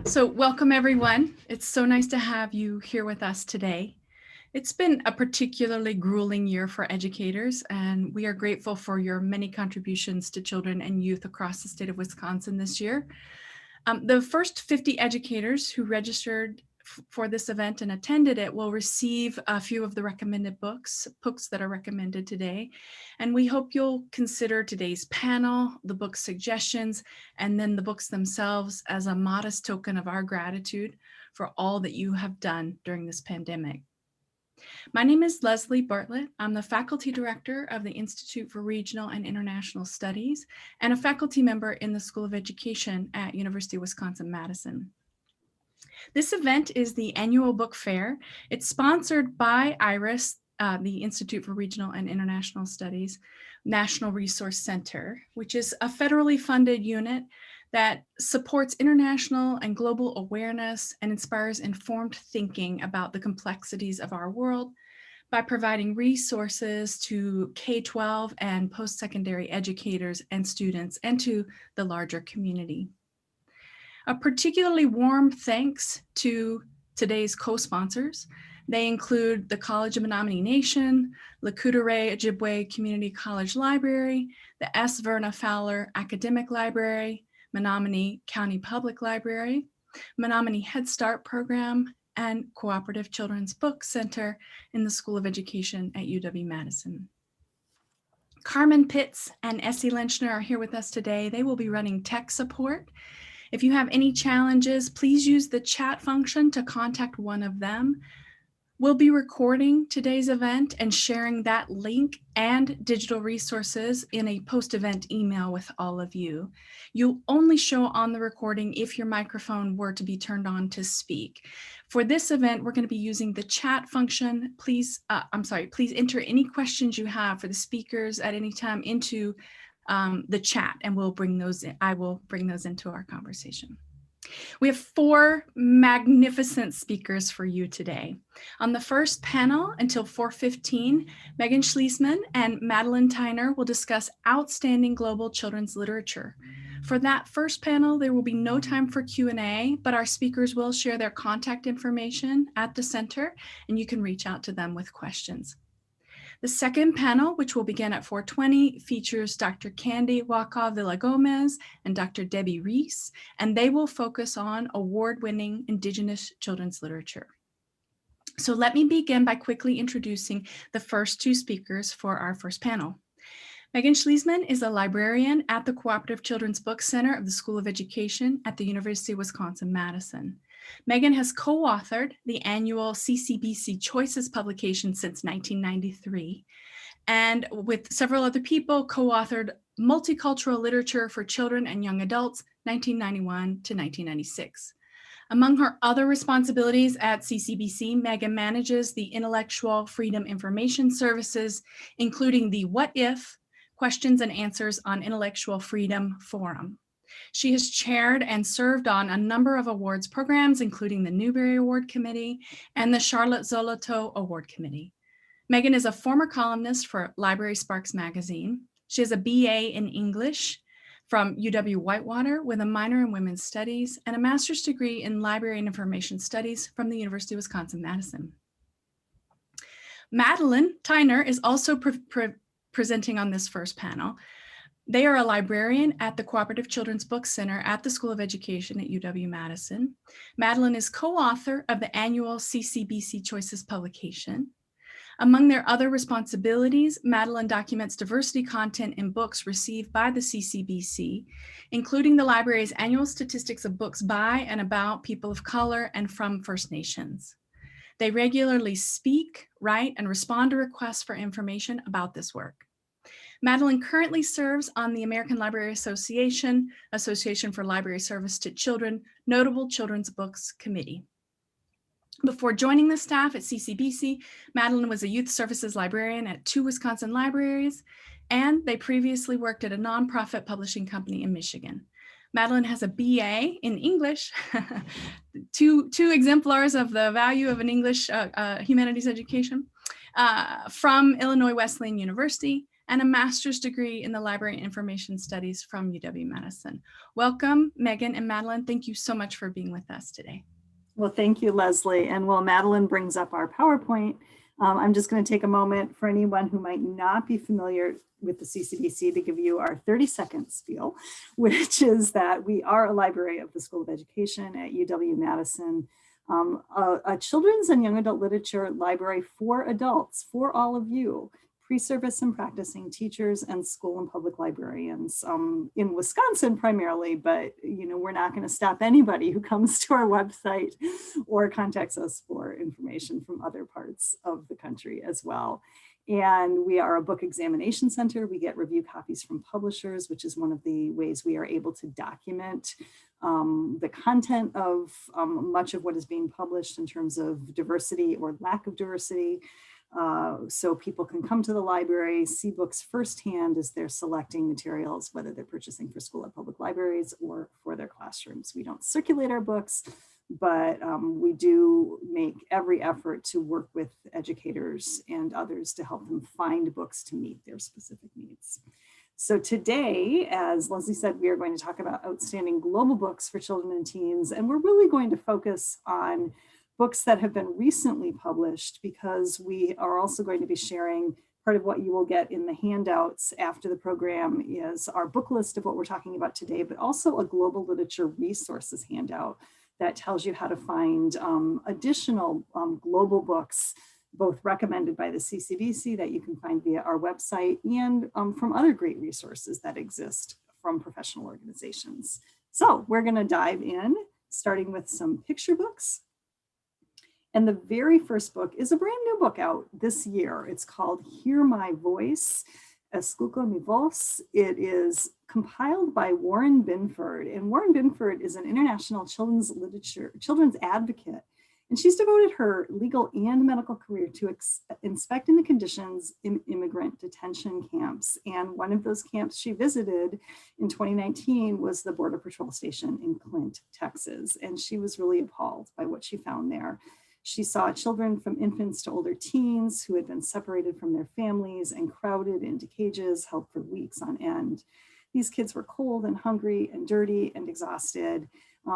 So welcome everyone. It's so nice to have you here with us today. It's been a particularly grueling year for educators, and we are grateful for your many contributions to children and youth across the state of Wisconsin this year. The first 50 educators who registered for this event and attended it will receive a few of the recommended books that are recommended today. And we hope you'll consider today's panel, the book suggestions, and then the books themselves as a modest token of our gratitude for all that you have done during this pandemic. My name is Leslie Bartlett. I'm the faculty director of the Institute for Regional and International Studies and a faculty member in the School of Education at University of Wisconsin-Madison. This event is the annual book fair. It's sponsored by IRIS, the Institute for Regional and International Studies National Resource Center, which is a federally funded unit that supports international and global awareness and inspires informed thinking about the complexities of our world by providing resources to K-12 and post-secondary educators and students and to the larger community. A particularly warm thanks to today's co-sponsors. They include the College of Menominee Nation, Lakota Ojibwe Community College Library, the S. Verna Fowler Academic Library, Menominee County Public Library, Menominee Head Start Program, and Cooperative Children's Book Center in the School of Education at UW-Madison. Carmen Pitts and Essie Lenchner are here with us today. They will be running tech support. If you have any challenges, please use the chat function to contact one of them. We'll be recording today's event and sharing that link and digital resources in a post-event email with all of you. You'll only show on the recording if your microphone were to be turned on to speak. For this event, we're going to be using the chat function. Please enter any questions you have for the speakers at any time into the chat, and we'll bring those in. I will bring those into our conversation. We have 4 magnificent speakers for you today. On the first panel until 4:15, Megan Schliesman and Madeline Tyner will discuss outstanding global children's literature. For that first panel, there will be no time for Q&A, but our speakers will share their contact information at the center, and you can reach out to them with questions. The second panel, which will begin at 4:20, features Dr. Candy Waukau-Villagomez and Dr. Debbie Reese, and they will focus on award-winning Indigenous children's literature. So let me begin by quickly introducing the first 2 speakers for our first panel. Megan Schliesman is a librarian at the Cooperative Children's Book Center of the School of Education at the University of Wisconsin-Madison. Megan has co-authored the annual CCBC Choices publication since 1993, and with several other people co-authored Multicultural Literature for Children and Young Adults, 1991 to 1996. Among her other responsibilities at CCBC, Megan manages the Intellectual Freedom Information Services, including the What If? Questions and Answers on Intellectual Freedom Forum. She has chaired and served on a number of awards programs, including the Newbery Award Committee and the Charlotte Zolotow Award Committee. Megan is a former columnist for Library Sparks magazine. She has a BA in English from UW-Whitewater with a minor in women's studies and a master's degree in library and information studies from the University of Wisconsin-Madison. Madeline Tyner is also presenting on this first panel. They are a librarian at the Cooperative Children's Book Center at the School of Education at UW-Madison. Madeline is co-author of the annual CCBC Choices publication. Among their other responsibilities, Madeline documents diversity content in books received by the CCBC, including the library's annual statistics of books by and about people of color and from First Nations. They regularly speak, write, and respond to requests for information about this work. Madeline currently serves on the American Library Association for Library Service to Children, Notable Children's Books Committee. Before joining the staff at CCBC, Madeline was a youth services librarian at 2 Wisconsin libraries, and they previously worked at a nonprofit publishing company in Michigan. Madeline has a BA in English, two exemplars of the value of an English humanities education from Illinois Wesleyan University, and a master's degree in the Library and Information Studies from UW-Madison. Welcome, Megan and Madeline. Thank you so much for being with us today. Well, thank you, Leslie. And while Madeline brings up our PowerPoint, I'm just going to take a moment for anyone who might not be familiar with the CCBC to give you our 30-second spiel, which is that we are a library of the School of Education at UW-Madison, a children's and young adult literature library for adults, for all of you, pre-service and practicing teachers and school and public librarians in Wisconsin primarily, but we're not going to stop anybody who comes to our website or contacts us for information from other parts of the country as well. And we are a book examination center. We get review copies from publishers, which is one of the ways we are able to document the content of much of what is being published in terms of diversity or lack of diversity. So people can come to the library, see books firsthand as they're selecting materials, whether they're purchasing for school or public libraries or for their classrooms. We don't circulate our books, but we do make every effort to work with educators and others to help them find books to meet their specific needs. So today, as Leslie said, we are going to talk about outstanding global books for children and teens, and we're really going to focus on books that have been recently published, because we are also going to be sharing part of what you will get in the handouts after the program is our book list of what we're talking about today, but also a global literature resources handout that tells you how to find additional global books, both recommended by the CCBC that you can find via our website and from other great resources that exist from professional organizations. So we're going to dive in, starting with some picture books. And the very first book is a brand new book out this year. It's called Hear My Voice, Escucho Mi Voz. It is compiled by Warren Binford. And Warren Binford is an international children's advocate. And she's devoted her legal and medical career to inspecting the conditions in immigrant detention camps. And one of those camps she visited in 2019 was the Border Patrol Station in Clint, Texas. And she was really appalled by what she found there. She saw children from infants to older teens who had been separated from their families and crowded into cages held for weeks on end. These kids were cold and hungry and dirty and exhausted.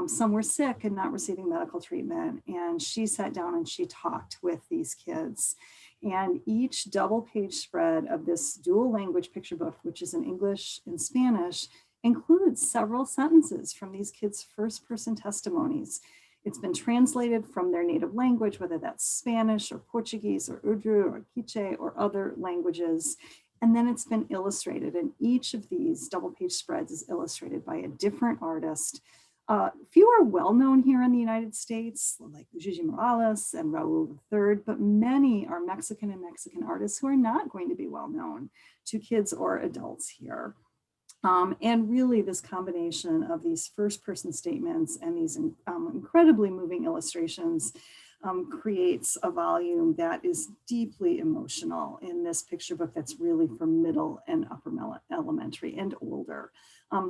Some were sick and not receiving medical treatment. And she sat down and she talked with these kids. And each double-page spread of this dual language picture book, which is in English and Spanish, includes several sentences from these kids' first-person testimonies. It's been translated from their native language, whether that's Spanish or Portuguese or Urdu or Quiche or other languages. And then it's been illustrated. And each of these double-page spreads is illustrated by a different artist. Few are well-known here in the United States, like Gigi Morales and Raul III, but many are Mexican and Mexican artists who are not going to be well-known to kids or adults here. And really this combination of these first-person statements and these incredibly moving illustrations creates a volume that is deeply emotional in this picture book that's really for middle and upper elementary and older.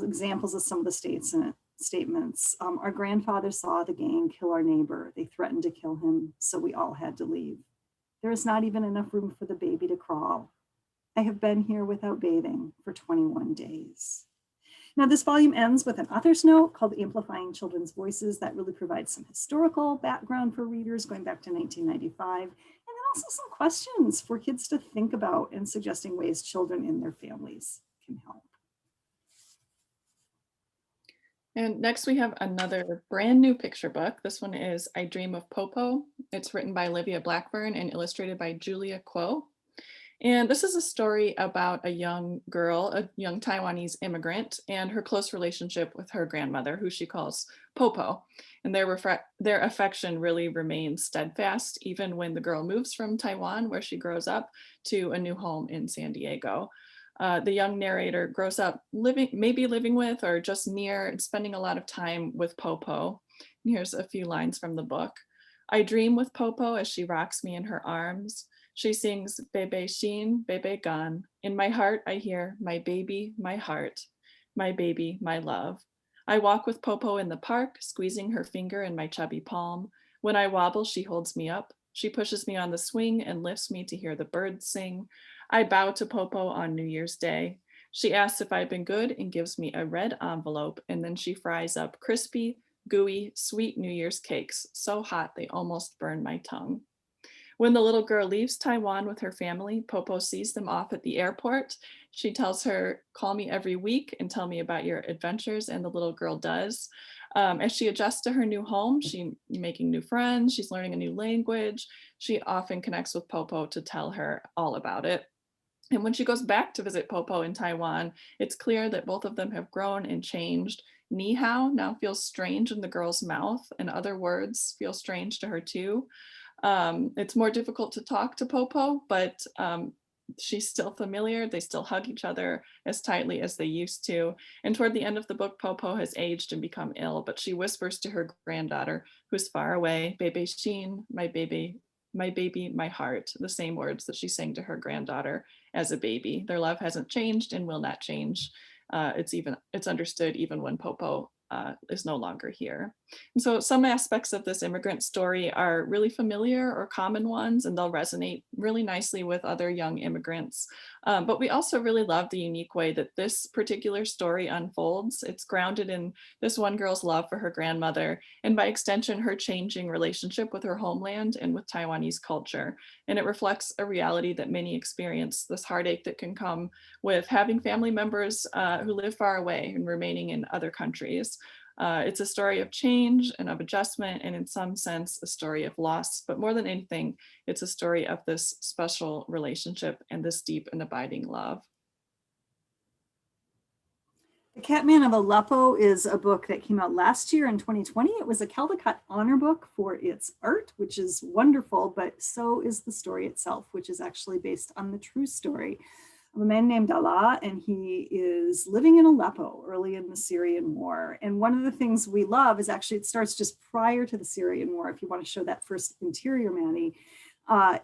Examples of some of the statements. Our grandfather saw the gang kill our neighbor. They threatened to kill him, so we all had to leave. There is not even enough room for the baby to crawl. I have been here without bathing for 21 days. Now, this volume ends with an author's note called Amplifying Children's Voices that really provides some historical background for readers going back to 1995, and then also some questions for kids to think about and suggesting ways children and their families can help. And next we have another brand new picture book. This one is I Dream of Popo. It's written by Olivia Blackburn and illustrated by Julia Kuo. And this is a story about a young girl, a young Taiwanese immigrant, and her close relationship with her grandmother, who she calls Popo. And their affection really remains steadfast, even when the girl moves from Taiwan, where she grows up, to a new home in San Diego. The young narrator grows up maybe living with or just near and spending a lot of time with Popo. And here's a few lines from the book. I dream with Popo as she rocks me in her arms. She sings Bebe Shin, Bebe Gan. In my heart, I hear my baby, my heart, my baby, my love. I walk with Popo in the park, squeezing her finger in my chubby palm. When I wobble, she holds me up. She pushes me on the swing and lifts me to hear the birds sing. I bow to Popo on New Year's Day. She asks if I've been good and gives me a red envelope, and then she fries up crispy, gooey, sweet New Year's cakes, so hot they almost burn my tongue. When the little girl leaves Taiwan with her family, Popo sees them off at the airport. She tells her, "Call me every week and tell me about your adventures," and the little girl does. As she adjusts to her new home, she's making new friends, she's learning a new language. She often connects with Popo to tell her all about it. And when she goes back to visit Popo in Taiwan, it's clear that both of them have grown and changed. Ni hao now feels strange in the girl's mouth, and other words feel strange to her too. It's more difficult to talk to Popo, but she's still familiar. They still hug each other as tightly as they used to. And toward the end of the book, Popo has aged and become ill, but she whispers to her granddaughter, who's far away, "Bebe Sheen, my baby, my heart," the same words that she sang to her granddaughter as a baby. Their love hasn't changed and will not change. It's understood even when Popo is no longer here. And so some aspects of this immigrant story are really familiar or common ones, and they'll resonate really nicely with other young immigrants. But we also really love the unique way that this particular story unfolds. It's grounded in this one girl's love for her grandmother, and by extension, her changing relationship with her homeland and with Taiwanese culture. And it reflects a reality that many experience, this heartache that can come with having family members who live far away and remaining in other countries. It's a story of change and of adjustment, and in some sense, a story of loss. But more than anything, it's a story of this special relationship and this deep and abiding love. The Catman of Aleppo is a book that came out last year in 2020. It was a Caldecott Honor Book for its art, which is wonderful, but so is the story itself, which is actually based on the true story of a man named Allah, and he is living in Aleppo early in the Syrian war. And one of the things we love is actually it starts just prior to the Syrian war. If you want to show that first interior, Manny,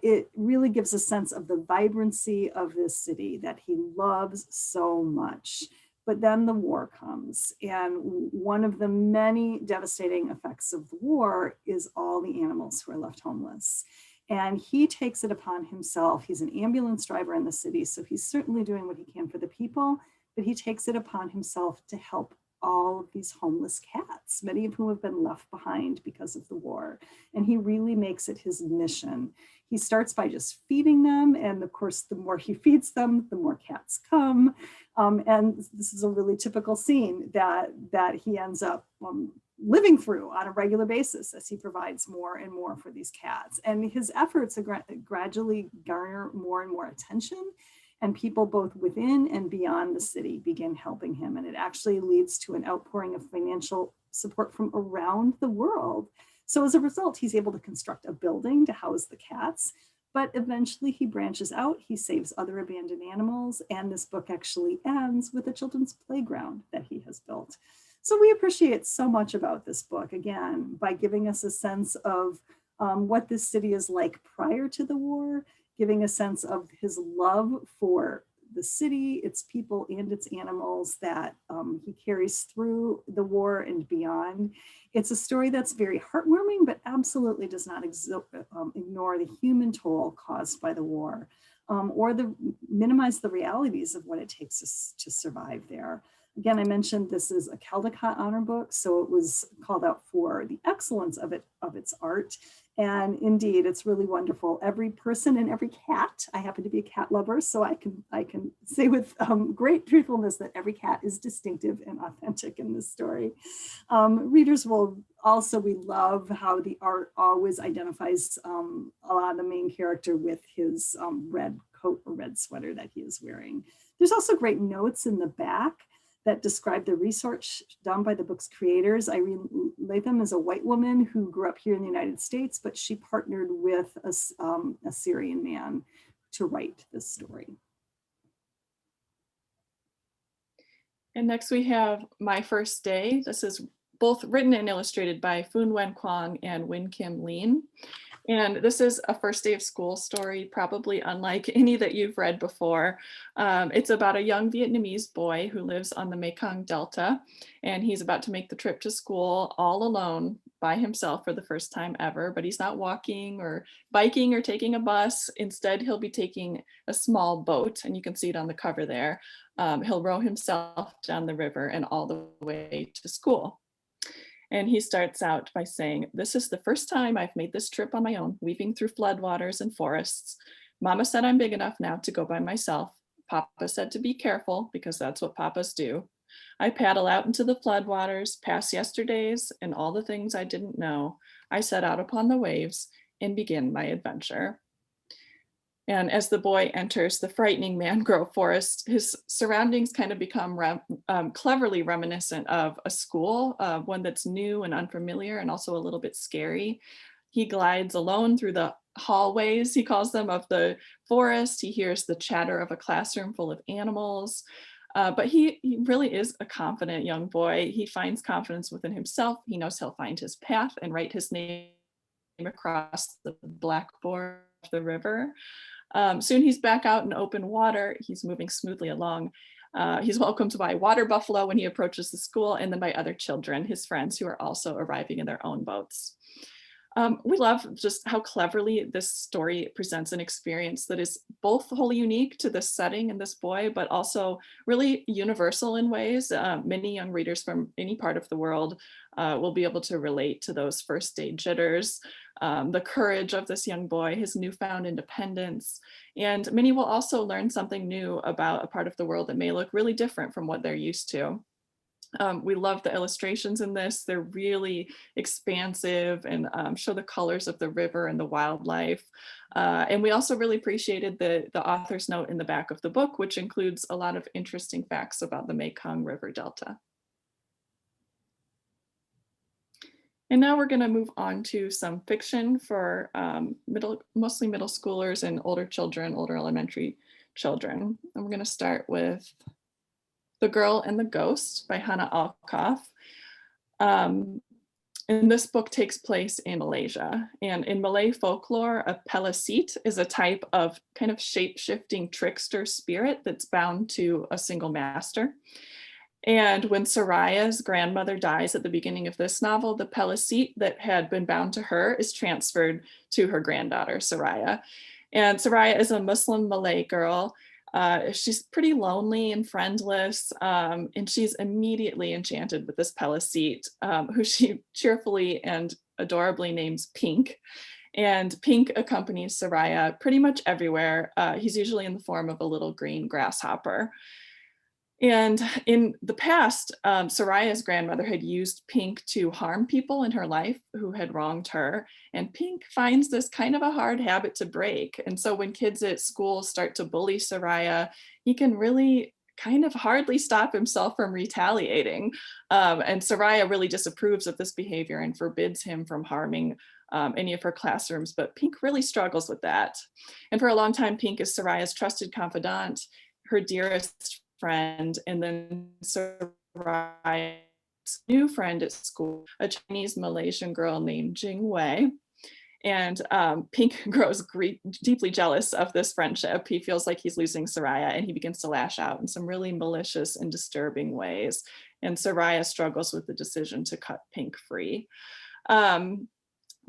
it really gives a sense of the vibrancy of this city that he loves so much. But then the war comes, and one of the many devastating effects of the war is all the animals who are left homeless. And he takes it upon himself. He's an ambulance driver in the city, so he's certainly doing what he can for the people, but he takes it upon himself to help all of these homeless cats, many of whom have been left behind because of the war. And he really makes it his mission. He starts by just feeding them. And of course, the more he feeds them, the more cats come. And this is a really typical scene that he ends up living through on a regular basis as he provides more and more for these cats. And his efforts gradually garner more and more attention, and people both within and beyond the city begin helping him. And it actually leads to an outpouring of financial support from around the world. So as a result, he's able to construct a building to house the cats, but eventually he branches out, he saves other abandoned animals, and this book actually ends with a children's playground that he has built. So we appreciate so much about this book, again, by giving us a sense of what this city is like prior to the war, giving a sense of his love for the city, its people, and its animals that he carries through the war and beyond. It's a story that's very heartwarming, but absolutely does not ignore the human toll caused by the war, or minimize the realities of what it takes to survive there. Again, I mentioned this is a Caldecott Honor Book, so it was called out for the excellence of its art. And indeed, it's really wonderful. Every person and every cat, I happen to be a cat lover, so I can say with great truthfulness that every cat is distinctive and authentic in this story. Readers will also, we love how the art always identifies a lot of the main character with his red coat or red sweater that he is wearing. There's also great notes in the back that describe the research done by the book's creators. Irene Latham is a white woman who grew up here in the United States, but she partnered with a Syrian man to write this story. And next we have My First Day. This is both written and illustrated by Foon Wen Kwong and Win Kim Lean. And this is a first day of school story, probably unlike any that you've read before. It's about a young Vietnamese boy who lives on the Mekong Delta, and he's about to make the trip to school all alone by himself for the first time ever, but he's not walking or biking or taking a bus. Instead, he'll be taking a small boat, and you can see it on the cover there. He'll row himself down the river and all the way to school. And he starts out by saying, "This is the first time I've made this trip on my own, weaving through floodwaters and forests. Mama said I'm big enough now to go by myself. Papa said to be careful because that's what papas do. I paddle out into the floodwaters, past yesterdays and all the things I didn't know. I set out upon the waves and begin my adventure." And as the boy enters the frightening mangrove forest, his surroundings kind of become cleverly reminiscent of a school, one that's new and unfamiliar and also a little bit scary. He glides alone through the hallways, he calls them, of the forest. He hears the chatter of a classroom full of animals. But he really is a confident young boy. He finds confidence within himself. He knows he'll find his path and write his name across the blackboard of the river. Soon he's back out in open water. He's moving smoothly along. He's welcomed by water buffalo when he approaches the school, and then by other children, his friends, who are also arriving in their own boats. We love just how cleverly this story presents an experience that is both wholly unique to this setting and this boy, but also really universal in ways. Many young readers from any part of the world will be able to relate to those first day jitters, the courage of this young boy, his newfound independence. And many will also learn something new about a part of the world that may look really different from what they're used to. We love the illustrations in this. They're really expansive and show the colors of the river and the wildlife. And we also really appreciated the author's note in the back of the book, which includes a lot of interesting facts about the Mekong River Delta. And now we're going to move on to some fiction for mostly middle schoolers and older children, older elementary children. And we're going to start with The Girl and the Ghost by Hannah Alkoff. And this book takes place in Malaysia. And in Malay folklore, a pelesit is a type of kind of shape-shifting trickster spirit that's bound to a single master. And when Soraya's grandmother dies at the beginning of this novel, the pelesit that had been bound to her is transferred to her granddaughter, Soraya. And Soraya is a Muslim Malay girl. She's pretty lonely and friendless, and she's immediately enchanted with this pelesit, who she cheerfully and adorably names Pink. And Pink accompanies Soraya pretty much everywhere. He's usually in the form of a little green grasshopper. And in the past, Soraya's grandmother had used Pink to harm people in her life who had wronged her. And Pink finds this kind of a hard habit to break. And so when kids at school start to bully Soraya, he can really kind of hardly stop himself from retaliating. And Soraya really disapproves of this behavior and forbids him from harming any of her classrooms. But Pink really struggles with that. And for a long time, Pink is Soraya's trusted confidant, her dearest friend, and then Soraya's new friend at school, a Chinese Malaysian girl named Jing Wei. And Pink grows deeply jealous of this friendship. He feels like he's losing Soraya, and he begins to lash out in some really malicious and disturbing ways. And Soraya struggles with the decision to cut Pink free.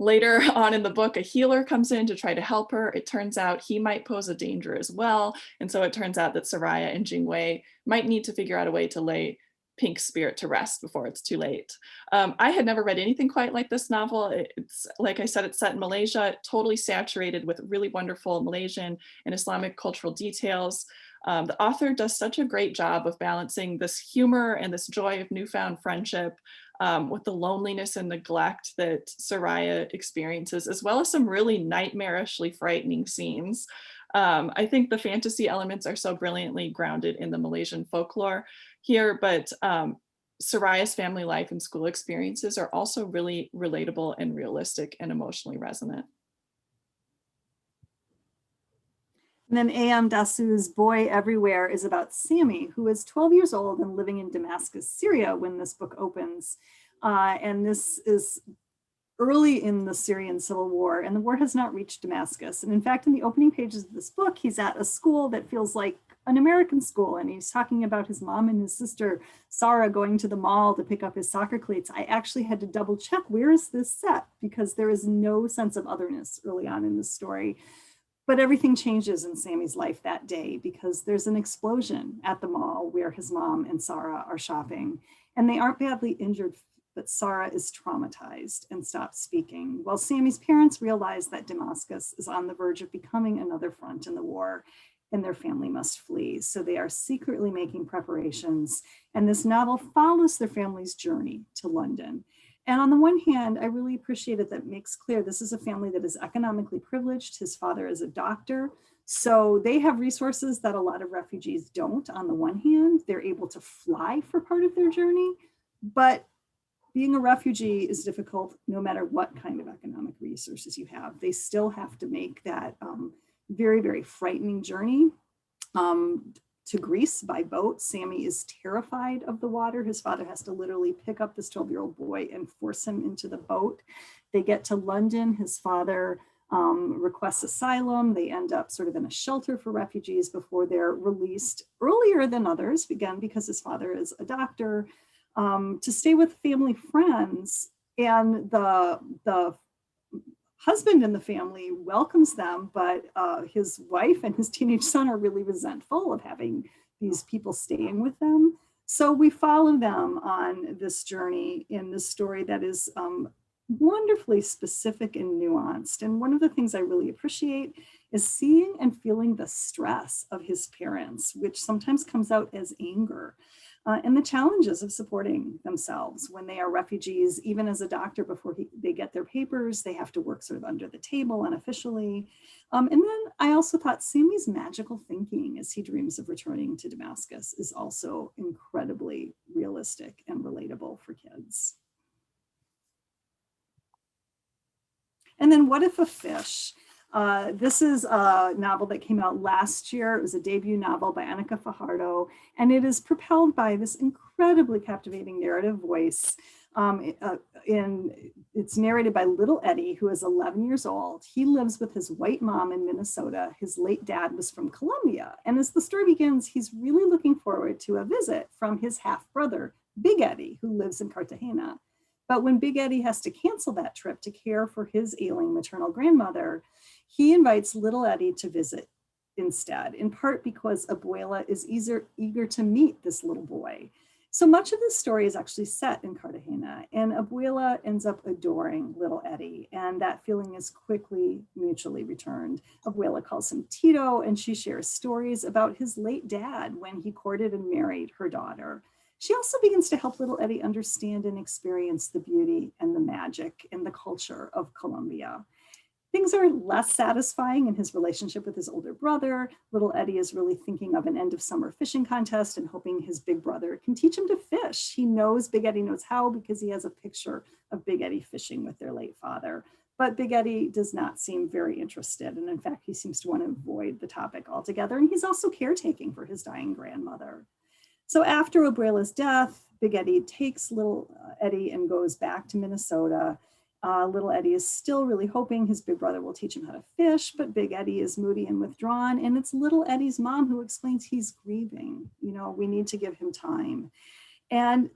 Later on in the book, a healer comes in to try to help her. It turns out he might pose a danger as well. And so it turns out that Soraya and Jingwei might need to figure out a way to lay Pink's spirit to rest before it's too late. I had never read anything quite like this novel. It's, like I said, it's set in Malaysia, totally saturated with really wonderful Malaysian and Islamic cultural details. The author does such a great job of balancing this humor and this joy of newfound friendship with the loneliness and neglect that Soraya experiences, as well as some really nightmarishly frightening scenes. I think the fantasy elements are so brilliantly grounded in the Malaysian folklore here, but Soraya's family life and school experiences are also really relatable and realistic and emotionally resonant. And then A.M. Dasu's Boy Everywhere is about Sammy, who is 12 years old and living in Damascus, Syria when this book opens. And this is early in the Syrian civil war, and the war has not reached Damascus. And in fact, in the opening pages of this book, he's at a school that feels like an American school, and he's talking about his mom and his sister, Sarah, going to the mall to pick up his soccer cleats. I actually had to double check, where is this set? Because there is no sense of otherness early on in the story. But everything changes in Sammy's life that day because there's an explosion at the mall where his mom and Sarah are shopping, and they aren't badly injured, but Sarah is traumatized and stops speaking. While Sammy's parents realize that Damascus is on the verge of becoming another front in the war and their family must flee. So they are secretly making preparations. And this novel follows their family's journey to London. And on the one hand, I really appreciate it that makes clear this is a family that is economically privileged. His father is a doctor. So they have resources that a lot of refugees don't. On the one hand, they're able to fly for part of their journey, but being a refugee is difficult no matter what kind of economic resources you have. They still have to make that very, very frightening journey to Greece by boat. Sammy is terrified of the water. His father has to literally pick up this 12-year-old boy and force him into the boat. They get to London. His father requests asylum. They end up sort of in a shelter for refugees before they're released earlier than others, again, because his father is a doctor, to stay with family friends. And the husband in the family welcomes them, but his wife and his teenage son are really resentful of having these people staying with them. So we follow them on this journey in this story that is wonderfully specific and nuanced. And one of the things I really appreciate is seeing and feeling the stress of his parents, which sometimes comes out as anger. And the challenges of supporting themselves when they are refugees. Even as a doctor, before they get their papers, they have to work sort of under the table unofficially. And then I also thought Sammy's magical thinking as he dreams of returning to Damascus is also incredibly realistic and relatable for kids. And then What If a Fish? This is a novel that came out last year. It was a debut novel by Annika Fajardo, and it is propelled by this incredibly captivating narrative voice. It's narrated by little Eddie, who is 11 years old. He lives with his white mom in Minnesota. His late dad was from Colombia. And as the story begins, he's really looking forward to a visit from his half-brother, Big Eddie, who lives in Cartagena. But when Big Eddie has to cancel that trip to care for his ailing maternal grandmother, he invites little Eddie to visit instead, in part because Abuela is eager to meet this little boy. So much of this story is actually set in Cartagena, and Abuela ends up adoring little Eddie, and that feeling is quickly mutually returned. Abuela calls him Tito, and she shares stories about his late dad when he courted and married her daughter. She also begins to help little Eddie understand and experience the beauty and the magic and the culture of Colombia. Things are less satisfying in his relationship with his older brother. Little Eddie is really thinking of an end of summer fishing contest and hoping his big brother can teach him to fish. He knows Big Eddie knows how because he has a picture of Big Eddie fishing with their late father. But Big Eddie does not seem very interested. And in fact, he seems to want to avoid the topic altogether. And he's also caretaking for his dying grandmother. So after Abuela's death, Big Eddie takes little Eddie and goes back to Minnesota. Little Eddie is still really hoping his big brother will teach him how to fish, but Big Eddie is moody and withdrawn. And it's little Eddie's mom who explains he's grieving. You know, we need to give him time. And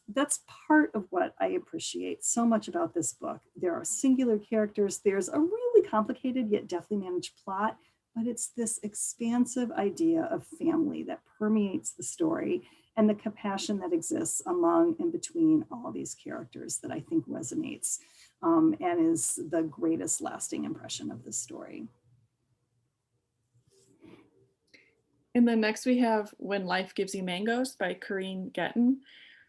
that's part of what I appreciate so much about this book. There are singular characters. There's a really complicated yet deftly managed plot, but it's this expansive idea of family that permeates the story and the compassion that exists among and between all these characters that I think resonates and is the greatest lasting impression of this story. And then next we have When Life Gives You Mangoes by Corinne Getton.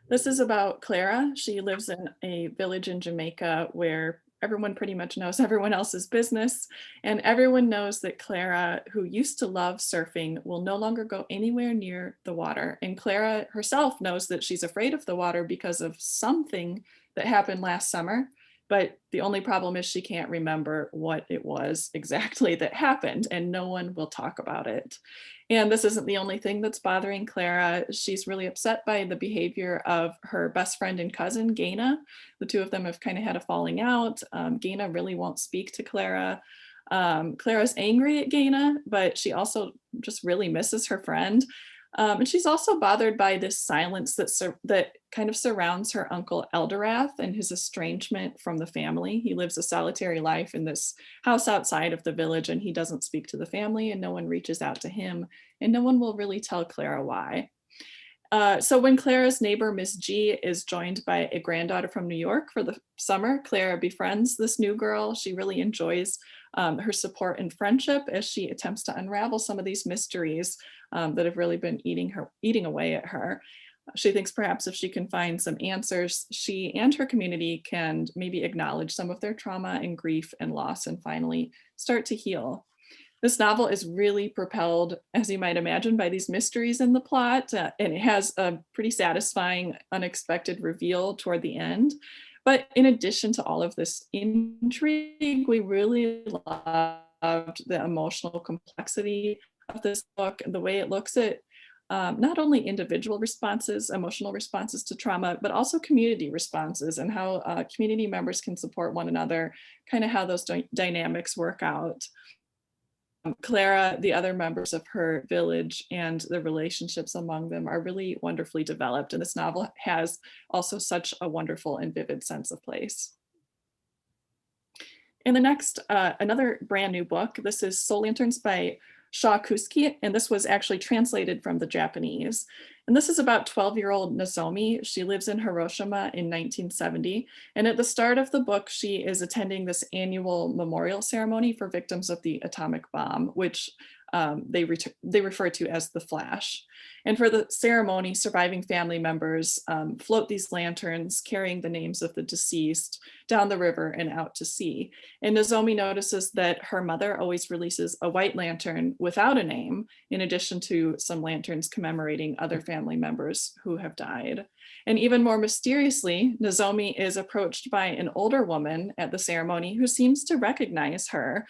This is about Clara. She lives in a village in Jamaica where everyone pretty much knows everyone else's business. And everyone knows that Clara, who used to love surfing, will no longer go anywhere near the water. And Clara herself knows that she's afraid of the water because of something that happened last summer. But the only problem is she can't remember what it was exactly that happened, and no one will talk about it. And this isn't the only thing that's bothering Clara. She's really upset by the behavior of her best friend and cousin, Gaina. The two of them have kind of had a falling out. Gaina really won't speak to Clara. Clara's angry at Gaina, but she also just really misses her friend. And she's also bothered by this silence that kind of surrounds her uncle Eldorath and his estrangement from the family. He lives a solitary life in this house outside of the village, and he doesn't speak to the family, and no one reaches out to him, and no one will really tell Clara why. So when Clara's neighbor, Miss G, is joined by a granddaughter from New York for the summer, Clara befriends this new girl. She really enjoys her support and friendship as she attempts to unravel some of these mysteries that have really been eating away at her. She thinks perhaps if she can find some answers, she and her community can maybe acknowledge some of their trauma and grief and loss and finally start to heal. This novel is really propelled, as you might imagine, by these mysteries in the plot, and it has a pretty satisfying, unexpected reveal toward the end. But in addition to all of this intrigue, we really loved the emotional complexity of this book, the way it looks at not only individual responses, emotional responses to trauma, but also community responses and how community members can support one another, kind of how those dynamics work out. Clara, the other members of her village, and the relationships among them are really wonderfully developed. And this novel has also such a wonderful and vivid sense of place. And the next, another brand new book. This is Soul Lanterns by Shaw Kuski, and this was actually translated from the Japanese. And this is about 12-year-old Nozomi. She lives in Hiroshima in 1970. And at the start of the book, she is attending this annual memorial ceremony for victims of the atomic bomb, which they refer to as the Flash. And for the ceremony, surviving family members float these lanterns carrying the names of the deceased down the river and out to sea. And Nozomi notices that her mother always releases a white lantern without a name, in addition to some lanterns commemorating other family members who have died. And even more mysteriously, Nozomi is approached by an older woman at the ceremony who seems to recognize her.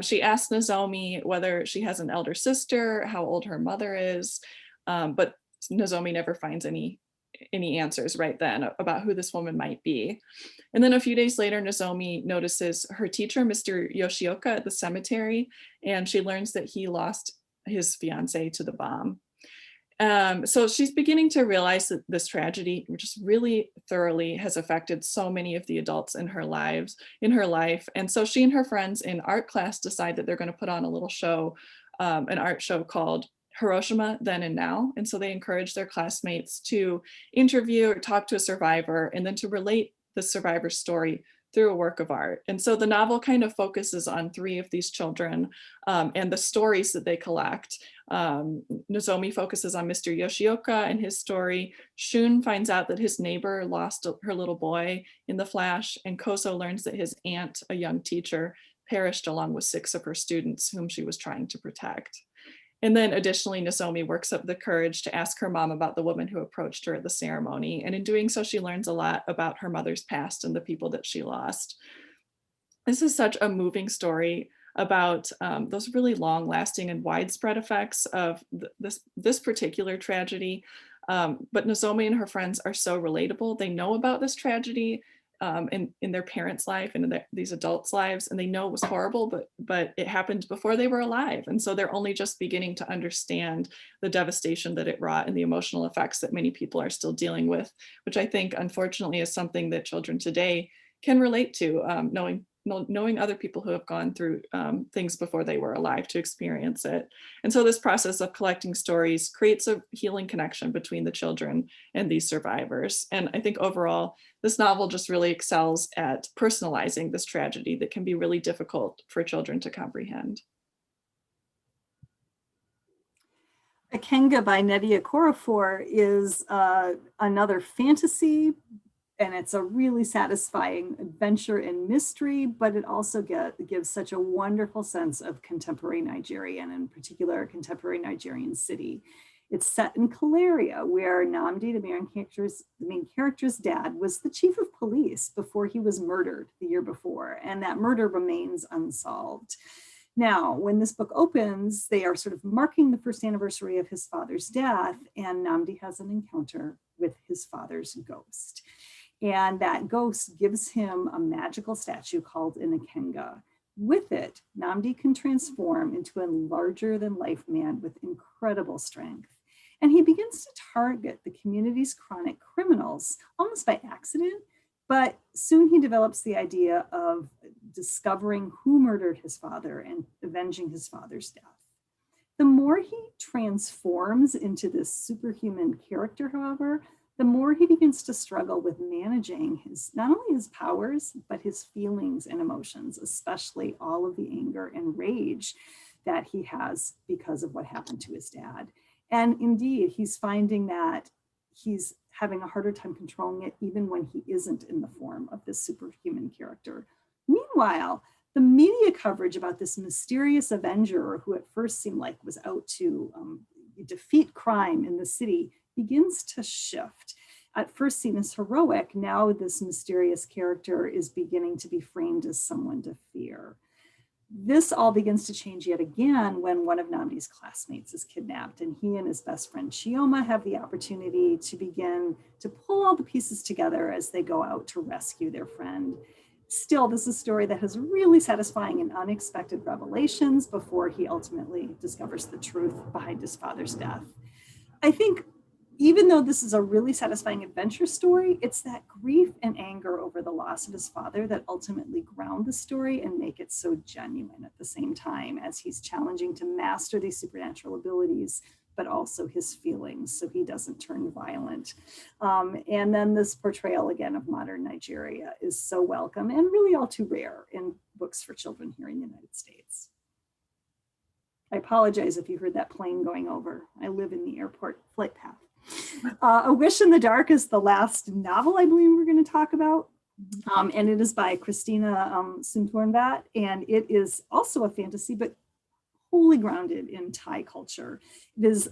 She asks Nozomi whether she has an elder sister, how old her mother is, but Nozomi never finds any answers right then about who this woman might be. And then a few days later, Nozomi notices her teacher, Mr. Yoshioka, at the cemetery, and she learns that he lost his fiancée to the bomb. So she's beginning to realize that this tragedy just really thoroughly has affected so many of the adults in her life. And so she and her friends in art class decide that they're going to put on a little show, an art show called Hiroshima Then and Now. And so they encourage their classmates to interview or talk to a survivor and then to relate the survivor's story through a work of art. And so the novel kind of focuses on three of these children and the stories that they collect. Nozomi focuses on Mr. Yoshioka and his story. Shun finds out that his neighbor lost her little boy in the flash, and Koso learns that his aunt, a young teacher, perished along with 6 of her students whom she was trying to protect. And then additionally, Nozomi works up the courage to ask her mom about the woman who approached her at the ceremony. And in doing so, she learns a lot about her mother's past and the people that she lost. This is such a moving story about those really long lasting and widespread effects of this particular tragedy. But Nozomi and her friends are so relatable. They know about this tragedy in their parents' life and in these adults' lives, and they know it was horrible, but it happened before they were alive. And so they're only just beginning to understand the devastation that it wrought and the emotional effects that many people are still dealing with, which I think, unfortunately, is something that children today can relate to, knowing other people who have gone through things before they were alive to experience it. And so this process of collecting stories creates a healing connection between the children and these survivors. And I think overall, this novel just really excels at personalizing this tragedy that can be really difficult for children to comprehend. Ikenga by Nnedi Okorafor is another fantasy, and it's a really satisfying adventure and mystery, but it also gives such a wonderful sense of contemporary Nigeria, and in particular, a contemporary Nigerian city. It's set in Caleria, where Namdi, the main character's dad, was the chief of police before he was murdered the year before, and that murder remains unsolved. Now, when this book opens, they are sort of marking the first anniversary of his father's death, and Namdi has an encounter with his father's ghost. And that ghost gives him a magical statue called an Ikenga. With it, Namdi can transform into a larger than life man with incredible strength. And he begins to target the community's chronic criminals almost by accident, but soon he develops the idea of discovering who murdered his father and avenging his father's death. The more he transforms into this superhuman character, however, the more he begins to struggle with managing not only his powers, but his feelings and emotions, especially all of the anger and rage that he has because of what happened to his dad. And indeed, he's finding that he's having a harder time controlling it even when he isn't in the form of this superhuman character. Meanwhile, the media coverage about this mysterious avenger who at first seemed like was out to defeat crime in the city begins to shift. At first seen as heroic, now this mysterious character is beginning to be framed as someone to fear. This all begins to change yet again when one of Namdi's classmates is kidnapped, and he and his best friend Chioma have the opportunity to begin to pull all the pieces together as they go out to rescue their friend. Still, this is a story that has really satisfying and unexpected revelations before he ultimately discovers the truth behind his father's death. I think even though this is a really satisfying adventure story, it's that grief and anger over the loss of his father that ultimately ground the story and make it so genuine at the same time as he's challenging to master these supernatural abilities, but also his feelings so he doesn't turn violent. And then this portrayal again of modern Nigeria is so welcome and really all too rare in books for children here in the United States. I apologize if you heard that plane going over. I live in the airport flight path. A Wish in the Dark is the last novel I believe we're going to talk about. And it is by Christina Suntornvat. And it is also a fantasy, but wholly grounded in Thai culture. It is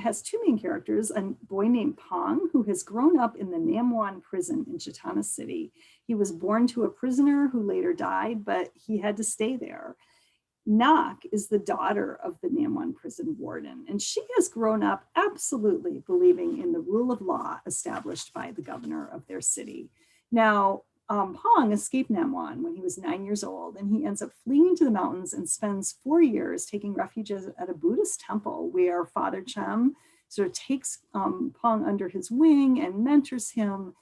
has two main characters, a boy named Pong, who has grown up in the Namwan prison in Chitana City. He was born to a prisoner who later died, but he had to stay there. Nak is the daughter of the Namwan prison warden, and she has grown up absolutely believing in the rule of law established by the governor of their city. Now, Pong escaped Namwan when he was 9 years old, and he ends up fleeing to the mountains and spends 4 years taking refuge at a Buddhist temple where Father Chem sort of takes Pong under his wing and mentors him.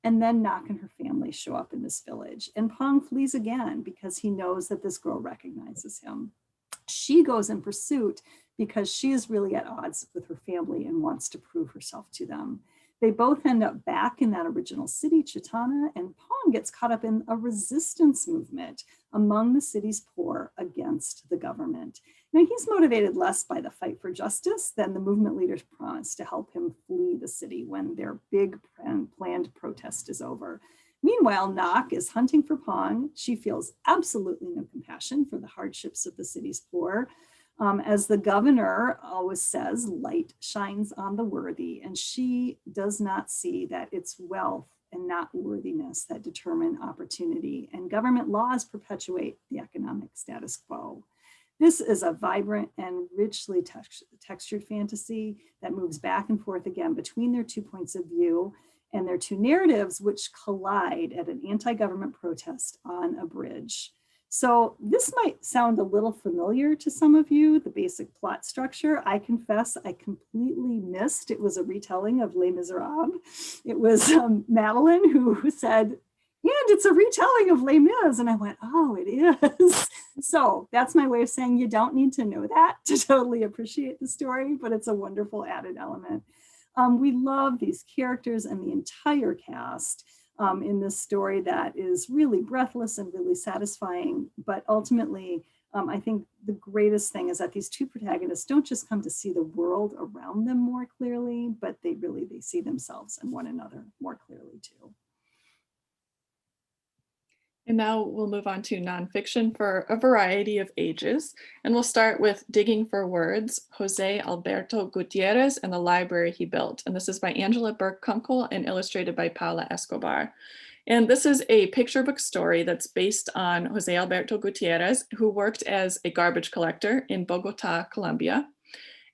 And then Nak and her family show up in this village. And Pong flees again because he knows that this girl recognizes him. She goes in pursuit because she is really at odds with her family and wants to prove herself to them. They both end up back in that original city, Chitana, and Pong gets caught up in a resistance movement among the city's poor against the government. Now, he's motivated less by the fight for justice than the movement leaders promised to help him flee the city when their big planned protest is over. Meanwhile, Nak is hunting for Pong. She feels absolutely no compassion for the hardships of the city's poor. As the governor always says, light shines on the worthy, and she does not see that it's wealth and not worthiness that determine opportunity, and government laws perpetuate the economic status quo. This is a vibrant and richly textured fantasy that moves back and forth again between their 2 points of view and their two narratives, which collide at an anti-government protest on a bridge. So this might sound a little familiar to some of you, the basic plot structure. I confess I completely missed. It was a retelling of Les Miserables. It was Madeline who said, and it's a retelling of Les Mis. And I went, oh, it is. So that's my way of saying you don't need to know that to totally appreciate the story, but it's a wonderful added element. We love these characters and the entire cast in this story that is really breathless and really satisfying. But ultimately, I think the greatest thing is that these two protagonists don't just come to see the world around them more clearly, but they see themselves and one another more clearly too. And now we'll move on to nonfiction for a variety of ages. And we'll start with Digging for Words, Jose Alberto Gutierrez and the Library He Built. And this is by Angela Burke-Kunkel and illustrated by Paula Escobar. And this is a picture book story that's based on Jose Alberto Gutierrez, who worked as a garbage collector in Bogota, Colombia.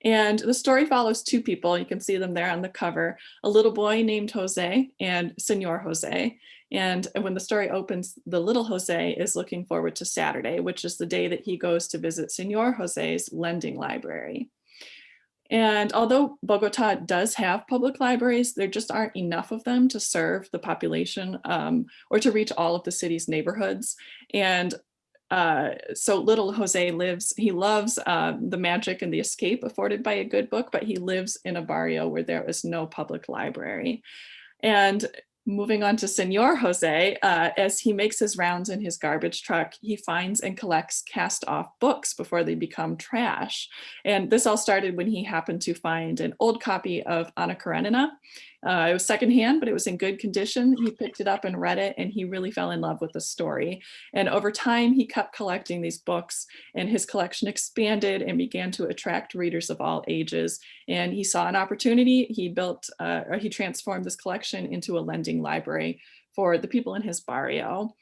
And the story follows two people. You can see them there on the cover, a little boy named Jose and Senor Jose. And when the story opens, the little Jose is looking forward to Saturday, which is the day that he goes to visit Senor Jose's lending library. And although Bogota does have public libraries, there just aren't enough of them to serve the population or to reach all of the city's neighborhoods. And so little Jose loves the magic and the escape afforded by a good book, but he lives in a barrio where there is no public library. And moving on to Senor Jose, as he makes his rounds in his garbage truck, he finds and collects cast off books before they become trash. And this all started when he happened to find an old copy of Anna Karenina. It was secondhand, but it was in good condition. He picked it up and read it, and he really fell in love with the story. And over time, he kept collecting these books, and his collection expanded and began to attract readers of all ages. And he saw an opportunity. He transformed this collection into a lending library for the people in his barrio.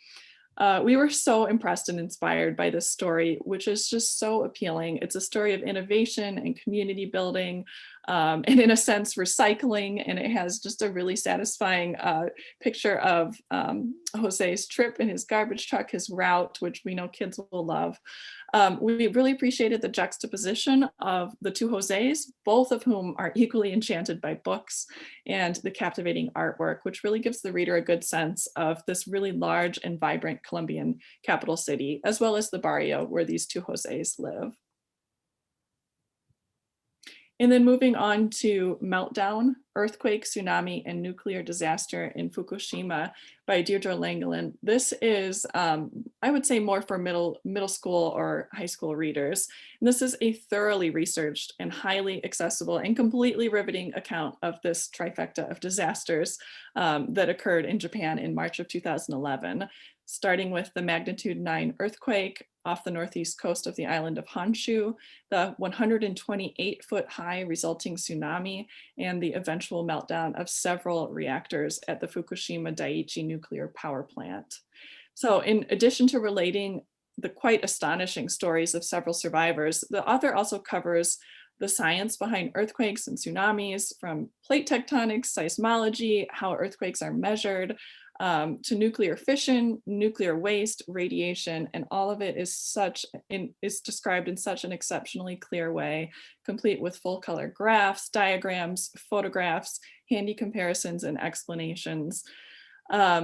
We were so impressed and inspired by this story, which is just so appealing. It's a story of innovation and community building, and in a sense, recycling. And it has just a really satisfying picture of Jose's trip in his garbage truck, his route, which we know kids will love. We really appreciated the juxtaposition of the two Jose's, both of whom are equally enchanted by books, and the captivating artwork, which really gives the reader a good sense of this really large and vibrant Colombian capital city, as well as the barrio where these two Jose's live. And then moving on to Meltdown, Earthquake, Tsunami, and Nuclear Disaster in Fukushima by Deirdre Langelin. This is, I would say, more for middle school or high school readers. And this is a thoroughly researched and highly accessible and completely riveting account of this trifecta of disasters that occurred in Japan in March of 2011, starting with the magnitude 9 earthquake off the northeast coast of the island of Honshu, the 128-foot high resulting tsunami, and the eventual meltdown of several reactors at the Fukushima Daiichi nuclear power plant. So in addition to relating the quite astonishing stories of several survivors, the author also covers the science behind earthquakes and tsunamis, from plate tectonics, seismology, how earthquakes are measured, to nuclear fission, nuclear waste, radiation, and all of it is described in such an exceptionally clear way, complete with full color graphs, diagrams, photographs, handy comparisons, and explanations.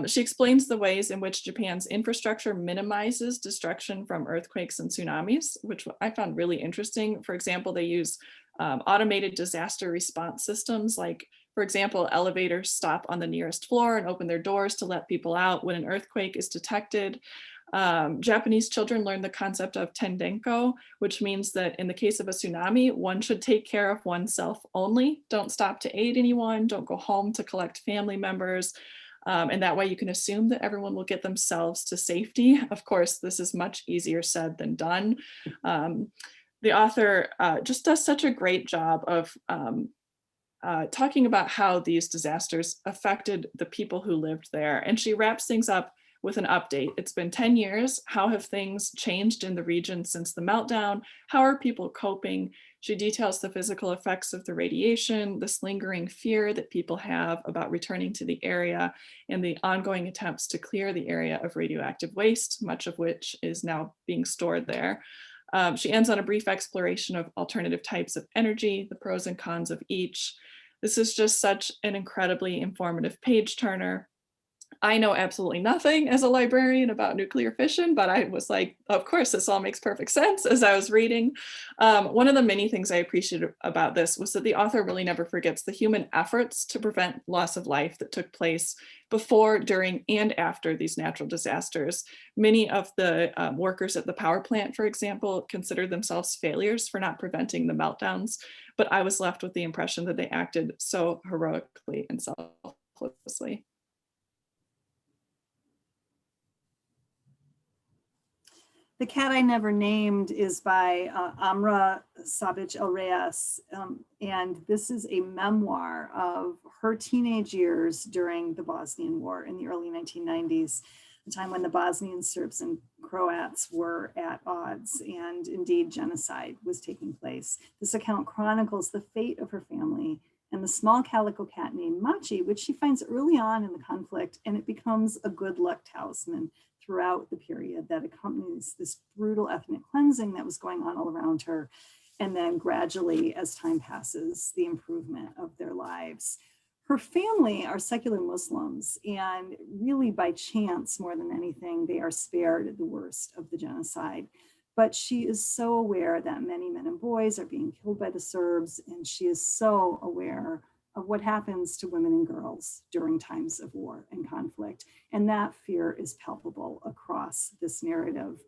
She explains the ways in which Japan's infrastructure minimizes destruction from earthquakes and tsunamis, which I found really interesting. For example, they use automated disaster response systems, like, for example, elevators stop on the nearest floor and open their doors to let people out when an earthquake is detected. Japanese children learn the concept of tendenko, which means that in the case of a tsunami, one should take care of oneself only. Don't stop to aid anyone, don't go home to collect family members. And that way you can assume that everyone will get themselves to safety. Of course, this is much easier said than done. The author just does such a great job of talking about how these disasters affected the people who lived there. And she wraps things up with an update. It's been 10 years. How have things changed in the region since the meltdown? How are people coping? She details the physical effects of the radiation, this lingering fear that people have about returning to the area, and the ongoing attempts to clear the area of radioactive waste, much of which is now being stored there. She ends on a brief exploration of alternative types of energy, the pros and cons of each. This is just such an incredibly informative page turner. I know absolutely nothing as a librarian about nuclear fission, but I was like, of course, this all makes perfect sense as I was reading. One of the many things I appreciated about this was that the author really never forgets the human efforts to prevent loss of life that took place before, during, and after these natural disasters. Many of the workers at the power plant, for example, considered themselves failures for not preventing the meltdowns, but I was left with the impression that they acted so heroically and selflessly. The Cat I Never Named is by Amra Savage El Reyes, and this is a memoir of her teenage years during the Bosnian War in the early 1990s, a time when the Bosnian Serbs and Croats were at odds, and indeed genocide was taking place. This account chronicles the fate of her family and the small calico cat named Machi, which she finds early on in the conflict, and it becomes a good luck talisman throughout the period that accompanies this brutal ethnic cleansing that was going on all around her. And then gradually, as time passes, the improvement of their lives. Her family are secular Muslims, and really by chance, more than anything, they are spared the worst of the genocide. But she is so aware that many men and boys are being killed by the Serbs, and she is so aware of what happens to women and girls during times of war and conflict. And that fear is palpable across this narrative.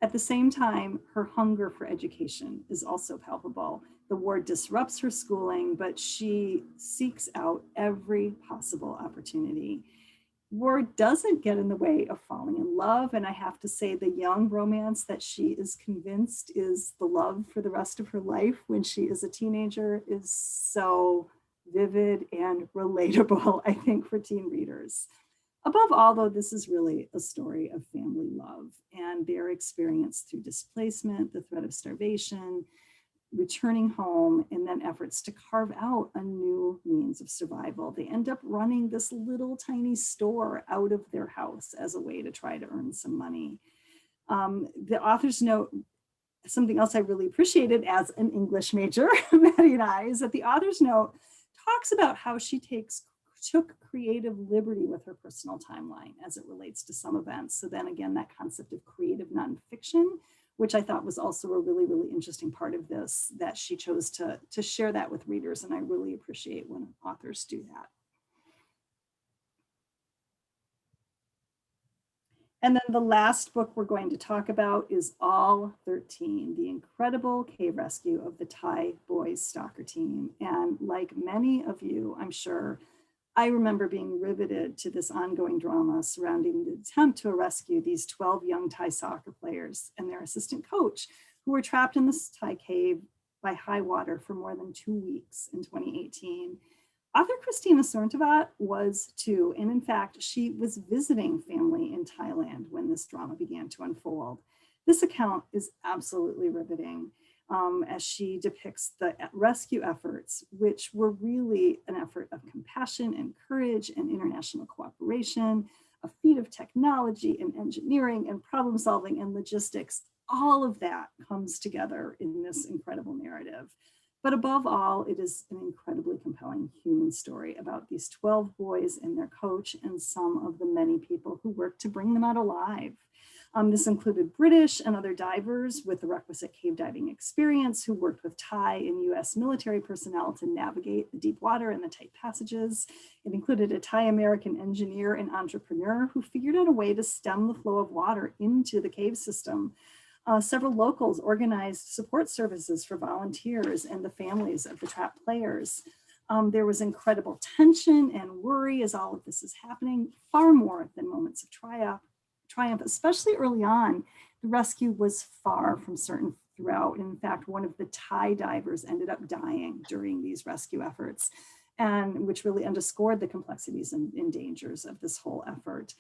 At the same time, her hunger for education is also palpable. The war disrupts her schooling, but she seeks out every possible opportunity. War doesn't get in the way of falling in love. And I have to say, the young romance that she is convinced is the love for the rest of her life when she is a teenager is so vivid and relatable, I think, for teen readers. Above all, though, this is really a story of family love and their experience through displacement, the threat of starvation, returning home, and then efforts to carve out a new means of survival. They end up running this little tiny store out of their house as a way to try to earn some money. The author's note, something else I really appreciated as an English major, Maddie and I, is that the author's note talks about how she took creative liberty with her personal timeline as it relates to some events. So then again, that concept of creative nonfiction, which I thought was also a really, really interesting part of this, that she chose to share that with readers. And I really appreciate when authors do that. And then the last book we're going to talk about is All 13, the incredible cave rescue of the Thai Boys Stalker team. And like many of you, I'm sure, I remember being riveted to this ongoing drama surrounding the attempt to rescue these 12 young Thai soccer players and their assistant coach, who were trapped in this Thai cave by high water for more than 2 weeks in 2018. Author Christina Sorntavat was too, and in fact, she was visiting family in Thailand when this drama began to unfold. This account is absolutely riveting as she depicts the rescue efforts, which were really an effort of compassion and courage and international cooperation, a feat of technology and engineering and problem solving and logistics. All of that comes together in this incredible narrative. But above all, it is an incredibly compelling human story about these 12 boys and their coach and some of the many people who worked to bring them out alive. This included British and other divers with the requisite cave diving experience who worked with Thai and US military personnel to navigate the deep water and the tight passages. It included a Thai-American engineer and entrepreneur who figured out a way to stem the flow of water into the cave system. Several locals organized support services for volunteers and the families of the trapped players. There was incredible tension and worry as all of this is happening, far more than moments of triumph, especially early on. The rescue was far from certain throughout. In fact, one of the Thai divers ended up dying during these rescue efforts, and which really underscored the complexities and dangers of this whole effort.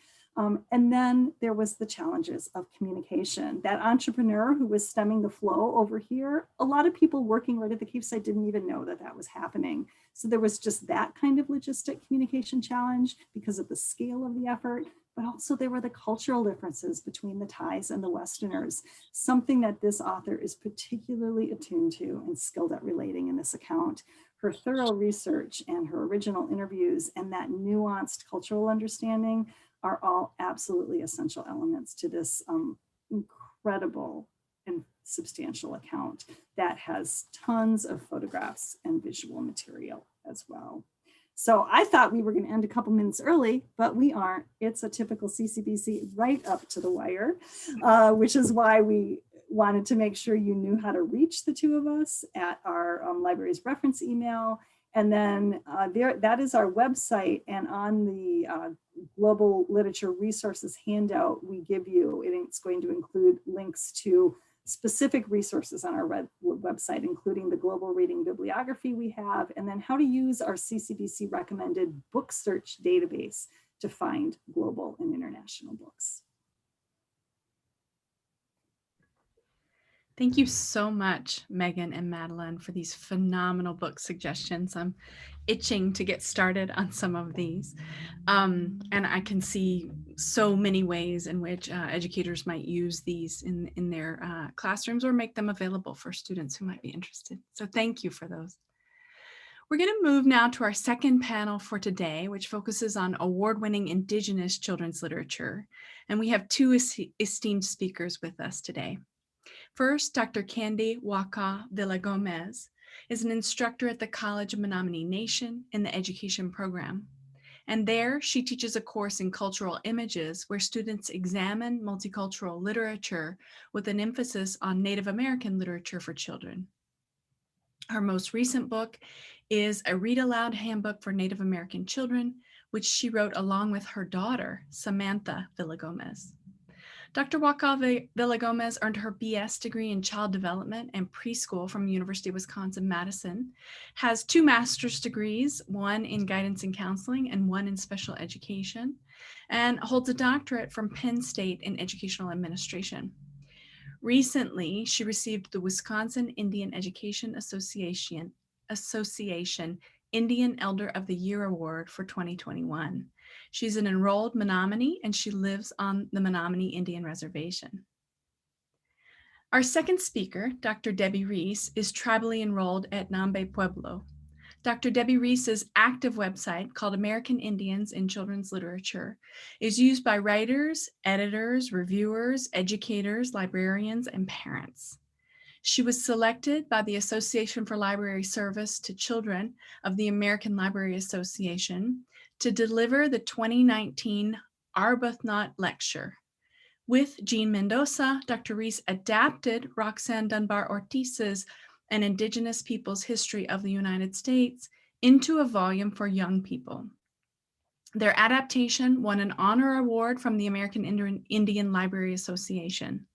And then there was the challenges of communication. That entrepreneur who was stemming the flow over here, a lot of people working right at the cave site didn't even know that that was happening. So there was just that kind of logistic communication challenge because of the scale of the effort, but also there were the cultural differences between the Thais and the Westerners, something that this author is particularly attuned to and skilled at relating in this account. Her thorough research and her original interviews and that nuanced cultural understanding are all absolutely essential elements to this incredible and substantial account that has tons of photographs and visual material as well. So I thought we were going to end a couple minutes early, but we aren't. It's a typical CCBC right up to the wire, which is why we wanted to make sure you knew how to reach the two of us at our library's reference email And then that is our website. And on the Global Literature Resources handout we give you, it's going to include links to specific resources on our website, including the global reading bibliography we have, and then how to use our CCBC recommended book search database to find global and international books. Thank you so much, Megan and Madeline, for these phenomenal book suggestions. I'm itching to get started on some of these. And I can see so many ways in which educators might use these in their classrooms or make them available for students who might be interested. So thank you for those. We're going to move now to our second panel for today, which focuses on award-winning Indigenous children's literature. And we have two esteemed speakers with us today. First, Dr. Candy Waukau-Villagomez is an instructor at the College of Menominee Nation in the education program. And there she teaches a course in cultural images where students examine multicultural literature with an emphasis on Native American literature for children. Her most recent book is a read aloud handbook for Native American children, which she wrote along with her daughter, Samantha Villagomez. Dr. Waukau-Villagomez earned her BS degree in child development and preschool from University of Wisconsin-Madison, has 2 master's degrees, one in guidance and counseling and one in special education, and holds a doctorate from Penn State in educational administration. Recently, she received the Wisconsin Indian Education Association Indian Elder of the Year Award for 2021. She's an enrolled Menominee and she lives on the Menominee Indian Reservation. Our second speaker, Dr. Debbie Reese, is tribally enrolled at Nambe Pueblo. Dr. Debbie Reese's active website called American Indians in Children's Literature is used by writers, editors, reviewers, educators, librarians, and parents. She was selected by the Association for Library Service to Children of the American Library Association to deliver the 2019 Arbuthnot Lecture. With Jean Mendoza, Dr. Reese adapted Roxanne Dunbar Ortiz's An Indigenous People's History of the United States into a volume for young people. Their adaptation won an honor award from the American Indian Library Association.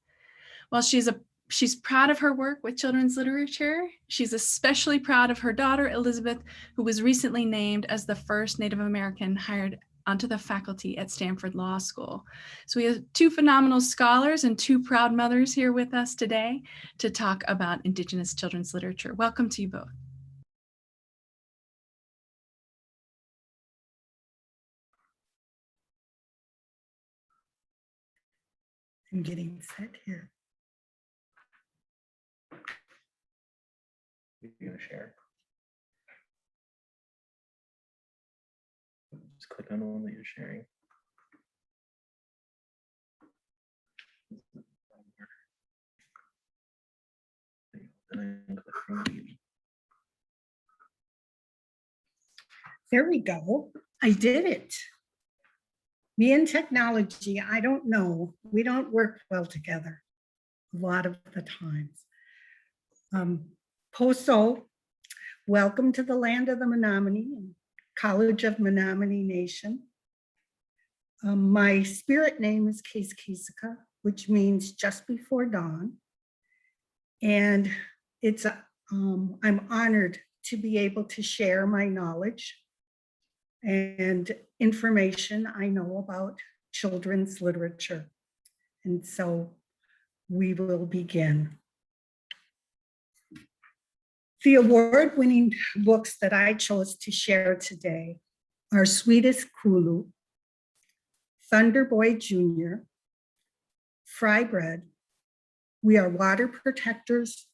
While she's proud of her work with children's literature, she's especially proud of her daughter, Elizabeth, who was recently named as the first Native American hired onto the faculty at Stanford Law School. So we have 2 phenomenal scholars and 2 proud mothers here with us today to talk about Indigenous children's literature. Welcome to you both. I'm getting set here. You're going to share. Just click on the one that you're sharing. There we go. I did it. Me and technology, I don't know. We don't work well together a lot of the times. Poso, welcome to the land of the Menominee and College of Menominee Nation. My spirit name is Kesika, which means just before dawn. And it's I'm honored to be able to share my knowledge and information I know about children's literature. And so we will begin. The award-winning books that I chose to share today are Sweetest Kulu, Thunder Boy Jr., Fry Bread, We Are Water Protectors,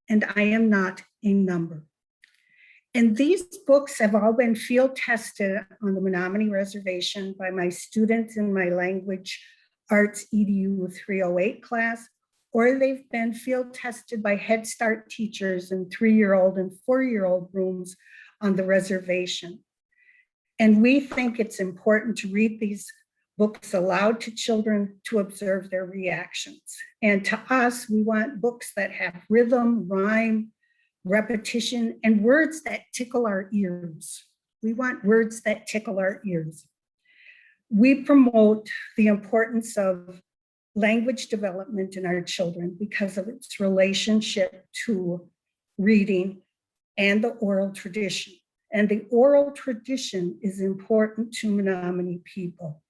and I Am Not a Number. And these books have all been field tested on the Menominee Reservation by my students in my Language Arts EDU 308 class, or they've been field tested by Head Start teachers in 3-year-old and 4-year-old rooms on the reservation. And we think it's important to read these books aloud to children to observe their reactions. And to us, we want books that have rhythm, rhyme, repetition, and words that tickle our ears. We want words that tickle our ears. We promote the importance of language development in our children because of its relationship to reading and the oral tradition. And the oral tradition is important to Menominee people.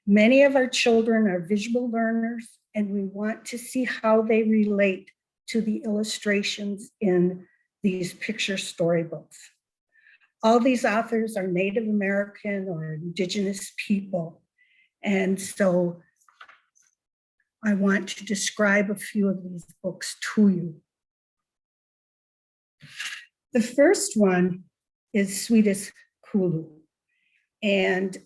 Many of our children are visual learners, and we want to see how they relate to the illustrations in these picture storybooks. All these authors are Native American or Indigenous people. And so I want to describe a few of these books to you. The first one is Sweetest Kulu. And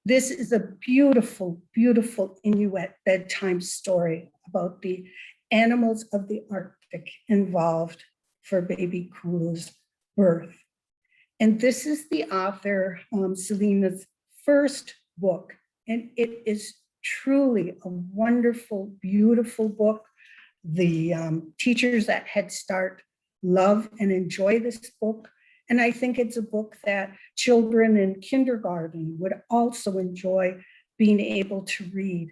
this is a beautiful, beautiful Inuit bedtime story about the animals of the Arctic involved for baby Kulu's birth. And this is the author, Selena's first book. And it is truly a wonderful, beautiful book. The teachers at Head Start love and enjoy this book. And I think it's a book that children in kindergarten would also enjoy being able to read.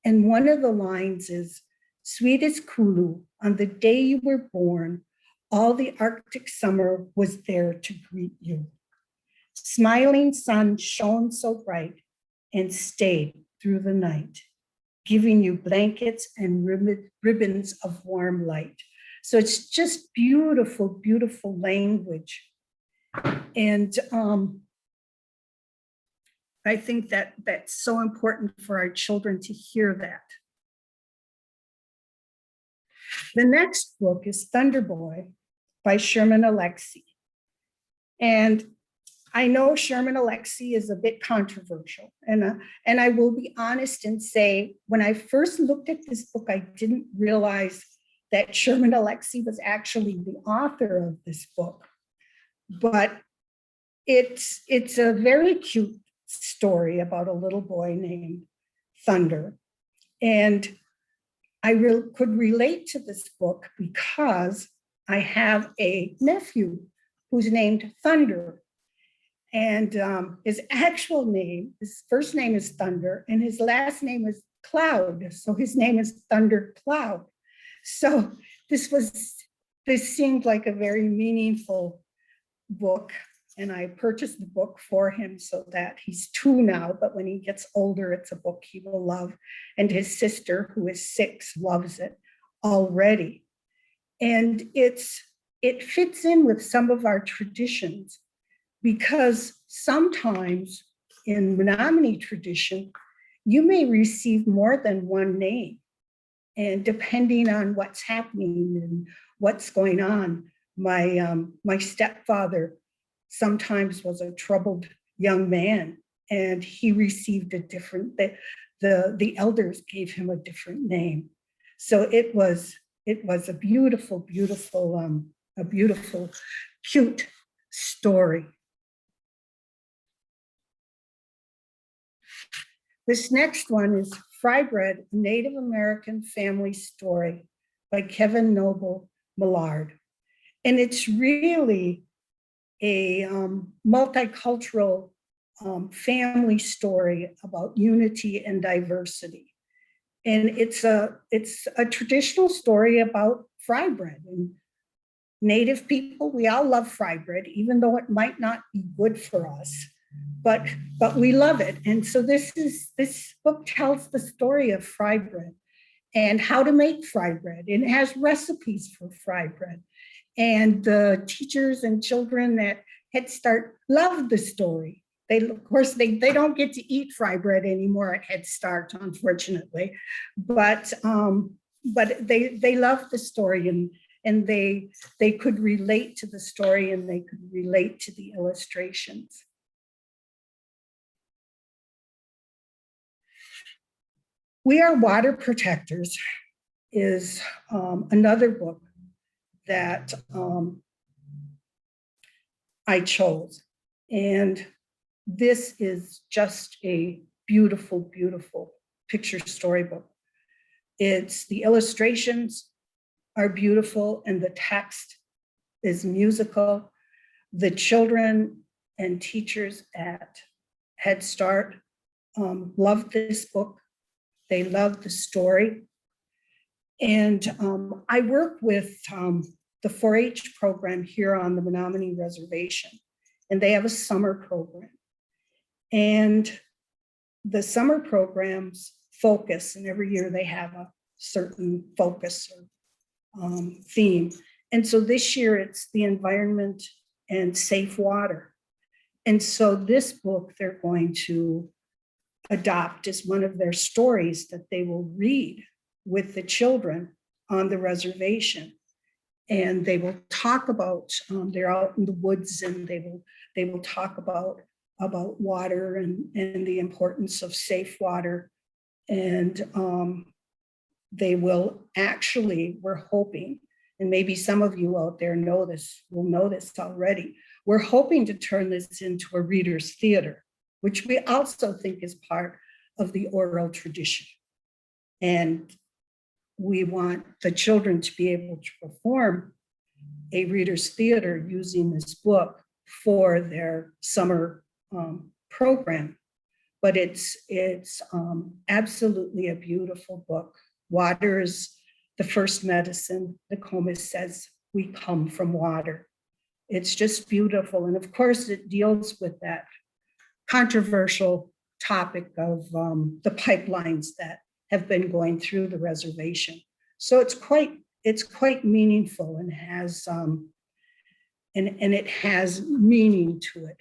And one of the lines is, "Sweetest Kulu, on the day you were born, all the Arctic summer was there to greet you. Smiling sun shone so bright and stayed through the night, giving you blankets and ribbons of warm light." So it's just beautiful, beautiful language. And I think that that's so important for our children to hear that. The next book is Thunder Boy by Sherman Alexie. And I know Sherman Alexie is a bit controversial. And I will be honest and say, when I first looked at this book, I didn't realize that Sherman Alexie was actually the author of this book. But it's a very cute story about a little boy named Thunder. And I could relate to this book because I have a nephew who's named Thunder. And his actual name, his first name is Thunder, and his last name is Cloud. So his name is Thunder Cloud. So this seemed like a very meaningful book. And I purchased the book for him so that he's 2 now, but when he gets older, it's a book he will love. And his sister, who is 6, loves it already. And it fits in with some of our traditions, because sometimes in Menominee tradition, you may receive more than one name. And depending on what's happening and what's going on, my stepfather sometimes was a troubled young man, and he received a different, the elders gave him a different name. So it was a beautiful, beautiful, cute story. This next one is Fry Bread, a Native American family story by Kevin Noble Millard. And it's really a multicultural family story about unity and diversity. And it's a traditional story about fry bread. And Native people, we all love fry bread, even though it might not be good for us, but we love it. And so this book tells the story of fry bread and how to make fry bread. And it has recipes for fry bread. And the teachers and children at Head Start love the story. Of course, they don't get to eat fry bread anymore at Head Start, unfortunately, but they love the story, and they could relate to the story, and they could relate to the illustrations. We Are Water Protectors is another book that I chose. And this is just a beautiful, beautiful picture storybook. The illustrations are beautiful and the text is musical. The children and teachers at Head Start loved this book. They loved the story. And I work with the 4-H program here on the Menominee Reservation, and they have a summer program. And the summer programs focus, and every year they have a certain focus or theme. And so this year it's the environment and safe water. And so this book they're going to adopt as one of their stories that they will read with the children on the reservation. And they will talk about, they're out in the woods, and they will talk about water and the importance of safe water. And they will actually, we're hoping, and maybe some of you out there will know this already, we're hoping to turn this into a reader's theater, which we also think is part of the oral tradition. And we want the children to be able to perform a reader's theater using this book for their summer program. But it's absolutely a beautiful book. Water is the first medicine. The Comas says we come from water. It's just beautiful. And of course, it deals with that controversial topic of the pipelines that have been going through the reservation. So it's quite meaningful and has and it has meaning to it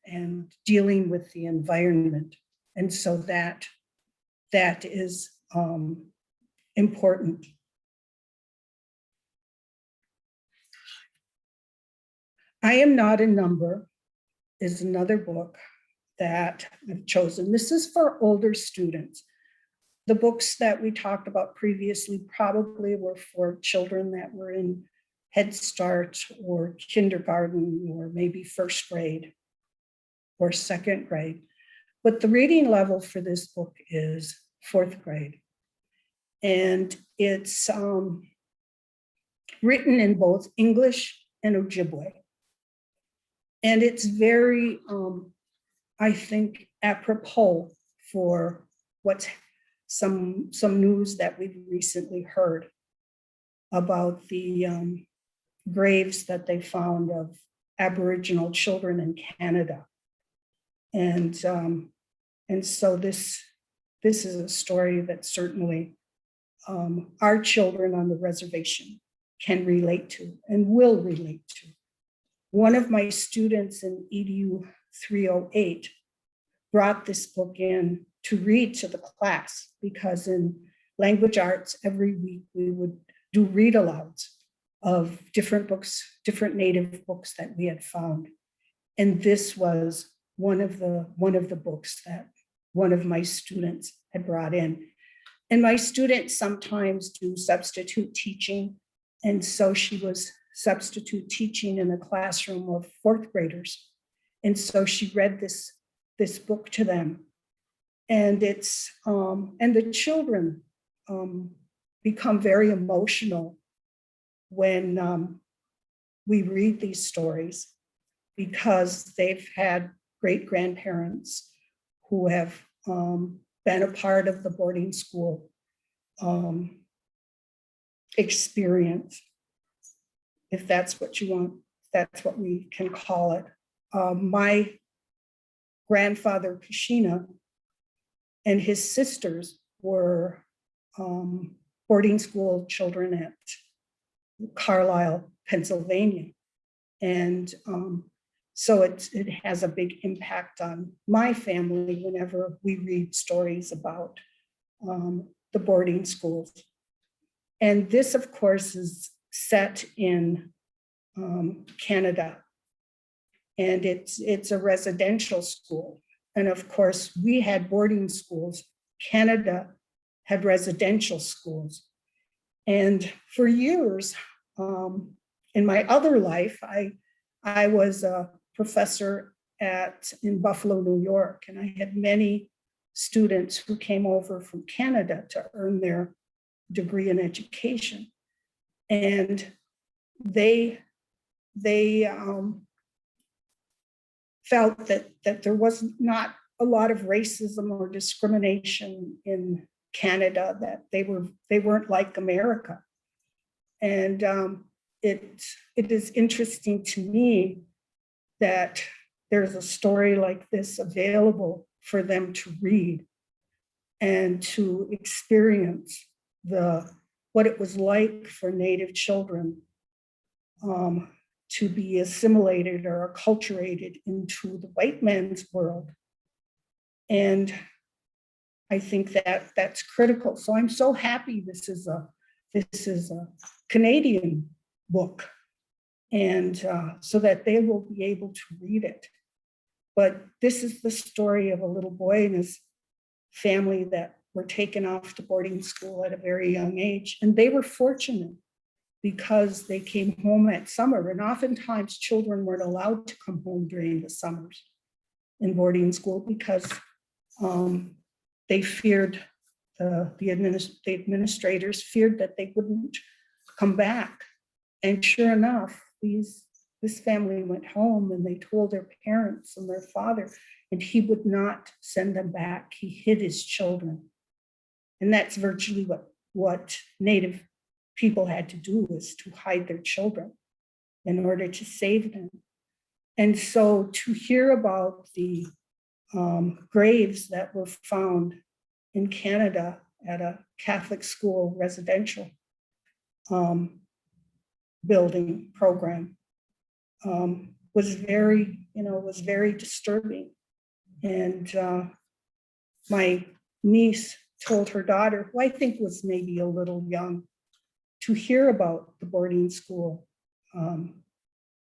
and dealing with the environment. And so that is important. I Am Not a Number is another book that I've chosen. This is for older students. The books that we talked about previously probably were for children that were in Head Start or kindergarten or maybe first grade or second grade. But the reading level for this book is 4th grade. And it's written in both English and Ojibwe. And it's very, I think, apropos for what's some news that we've recently heard about the graves that they found of Aboriginal children in Canada. And so this is a story that certainly our children on the reservation can relate to and will relate to. One of my students in EDU 308 brought this book in to read to the class, because in language arts, every week we would do read alouds of different books, different Native books that we had found. And this was one of the books that one of my students had brought in. And my students sometimes do substitute teaching. And so she was substitute teaching in a classroom of 4th graders. And so she read this book to them. And it's and the children become very emotional when we read these stories, because they've had great grandparents who have been a part of the boarding school experience, if that's what you want, that's what we can call it. My grandfather, Kashina, and his sisters were boarding school children at Carlisle, Pennsylvania. And so it has a big impact on my family whenever we read stories about the boarding schools. And this, of course, is set in Canada. And it's a residential school. And of course, we had boarding schools. Canada had residential schools. And for years, in my other life, I was a professor in Buffalo, New York, and I had many students who came over from Canada to earn their degree in education. And they felt that there was not a lot of racism or discrimination in Canada, that they weren't like America. And it is interesting to me that there's a story like this available for them to read and to experience what it was like for Native children to be assimilated or acculturated into the white man's world. And I think that that's critical. So I'm so happy this is a Canadian book, and so that they will be able to read it. But this is the story of a little boy and his family that were taken off to boarding school at a very young age. And they were fortunate because they came home at summer, and oftentimes children weren't allowed to come home during the summers in boarding school because they feared, the administrators feared that they wouldn't come back. And sure enough, this family went home and they told their parents and their father, and he would not send them back. He hid his children. And that's virtually what Native people had to do, was to hide their children in order to save them. And so to hear about the graves that were found in Canada at a Catholic school residential building program was very disturbing. And my niece told her daughter, who I think was maybe a little young, to hear about the boarding school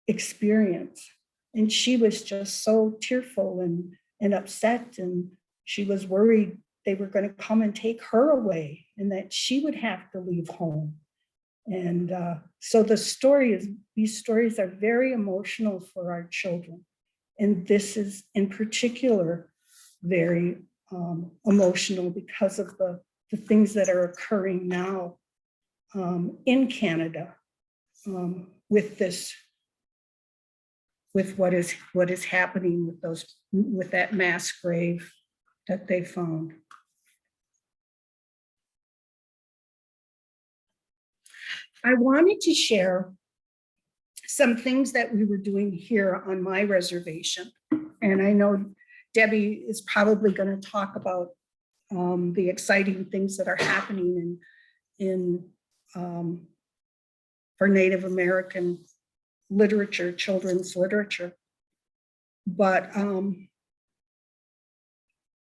experience. And she was just so tearful and upset, and she was worried they were going to come and take her away and that she would have to leave home. And so these stories are very emotional for our children. And this is in particular very emotional because of the things that are occurring now in Canada with what is happening with that mass grave that they found. I wanted to share some things that we were doing here on my reservation. And I know Debbie is probably going to talk about the exciting things that are happening for Native American literature, children's literature. But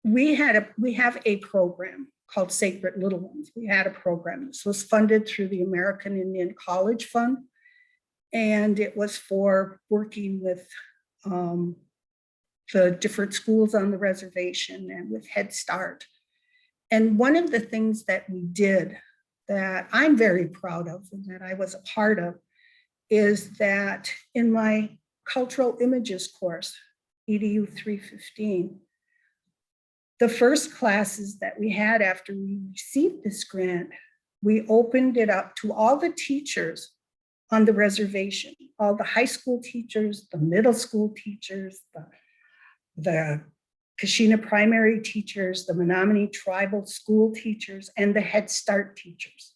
we have a program called Sacred Little Ones. We had a program. This was funded through the American Indian College Fund, and it was for working with the different schools on the reservation and with Head Start. And one of the things that we did that I'm very proud of and that I was a part of is that in my cultural images course, EDU 315, the first classes that we had after we received this grant, we opened it up to all the teachers on the reservation, all the high school teachers, the middle school teachers, the Kashina primary teachers, the Menominee tribal school teachers, and the Head Start teachers.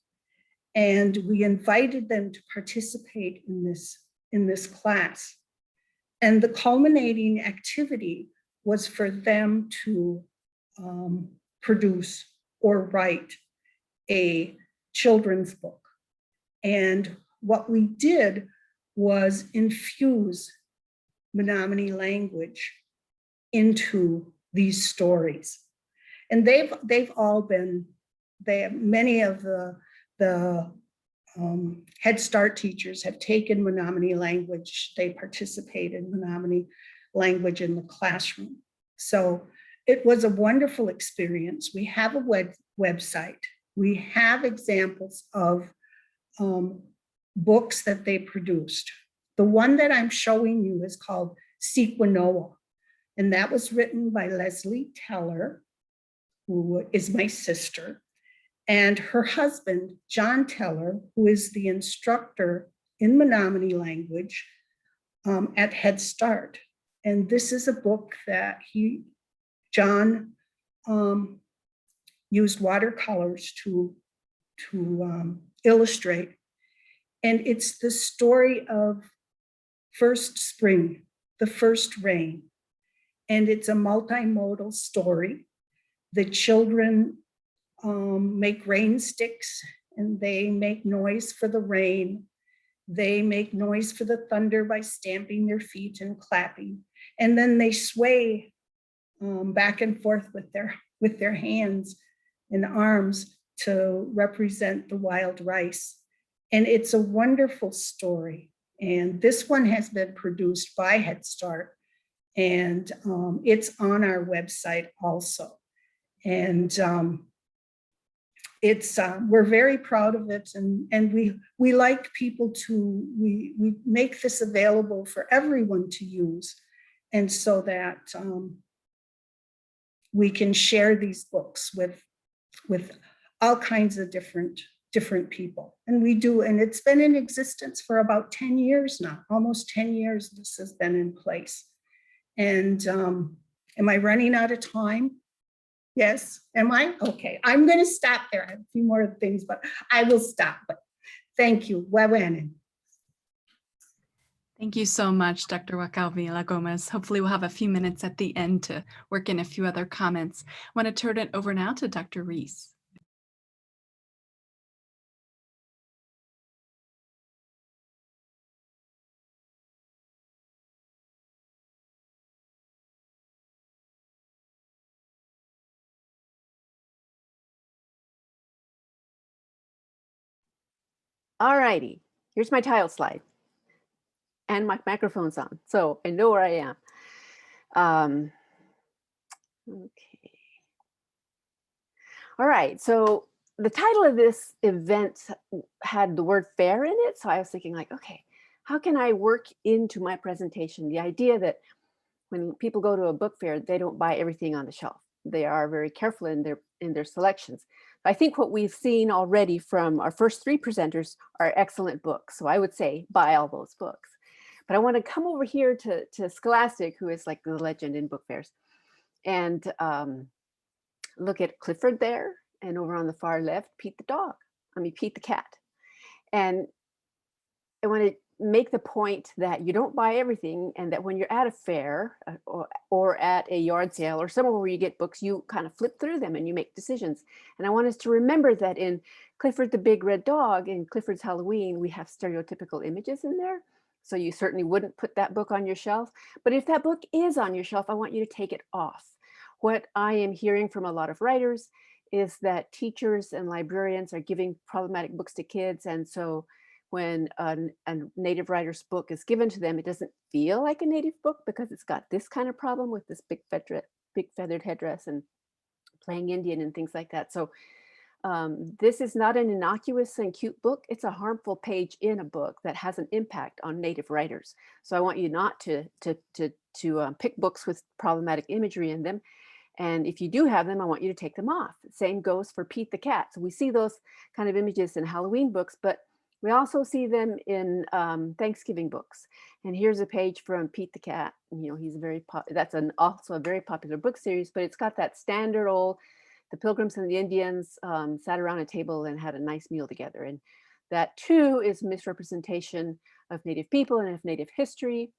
And we invited them to participate in this class. And the culminating activity was for them to produce or write a children's book. And what we did was infuse Menominee language into these stories. And many of the Head Start teachers have taken Menominee language. They participate in Menominee language in the classroom. So it was a wonderful experience. We have a website. We have examples of books that they produced. The one that I'm showing you is called Sequanoa, and that was written by Leslie Teller, who is my sister. And her husband, John Teller, who is the instructor in Menominee language at Head Start. And this is a book that John used watercolors to illustrate. And it's the story of first spring, the first rain. And it's a multimodal story. The children make rain sticks, and they make noise for the rain. They make noise for the thunder by stamping their feet and clapping. And then they sway back and forth with their hands and arms to represent the wild rice. And it's a wonderful story. And this one has been produced by Head Start, and it's on our website also. And we're very proud of it, and we like people to, we make this available for everyone to use, and so that we can share these books with all kinds of different people. And we do, and it's been in existence for about 10 years now, almost 10 years this has been in place. And am I running out of time? Yes, am I? Okay, I'm gonna stop there. I have a few more things, but I will stop. But thank you, Wawanen. Thank you so much, Dr. Waukau-Villagomez. Hopefully we'll have a few minutes at the end to work in a few other comments. I want to turn it over now to Dr. Reese. All righty, here's my title slide. And my microphone's on, so I know where I am. Okay. All right, so the title of this event had the word fair in it. So I was thinking like, okay, how can I work into my presentation the idea that when people go to a book fair, they don't buy everything on the shelf. They are very careful in their selections. I think what we've seen already from our first three presenters are excellent books. So I would say buy all those books. But I want to come over here to Scholastic, who is like the legend in book fairs, and look at Clifford there, and over on the far left, Pete the cat. And I want to make the point that you don't buy everything, and that when you're at a fair or at a yard sale or somewhere where you get books, you kind of flip through them and you make decisions. And I want us to remember that in Clifford the Big Red Dog and Clifford's Halloween, we have stereotypical images in there. So you certainly wouldn't put that book on your shelf. But if that book is on your shelf, I want you to take it off. What I am hearing from a lot of writers is that teachers and librarians are giving problematic books to kids. And so when a native writer's book is given to them, it doesn't feel like a native book because it's got this kind of problem with this big feathered headdress and playing Indian and things like that. So this is not an innocuous and cute book. It's a harmful page in a book that has an impact on native writers. So I want you not to pick books with problematic imagery in them. And if you do have them, I want you to take them off. Same goes for Pete the cat. So we see those kind of images in Halloween books, but we also see them in Thanksgiving books. And here's a page from Pete the cat. You know, he's that's also a very popular book series, but it's got that standard old, the Pilgrims and the Indians sat around a table and had a nice meal together. And that too is misrepresentation of Native people and of Native history.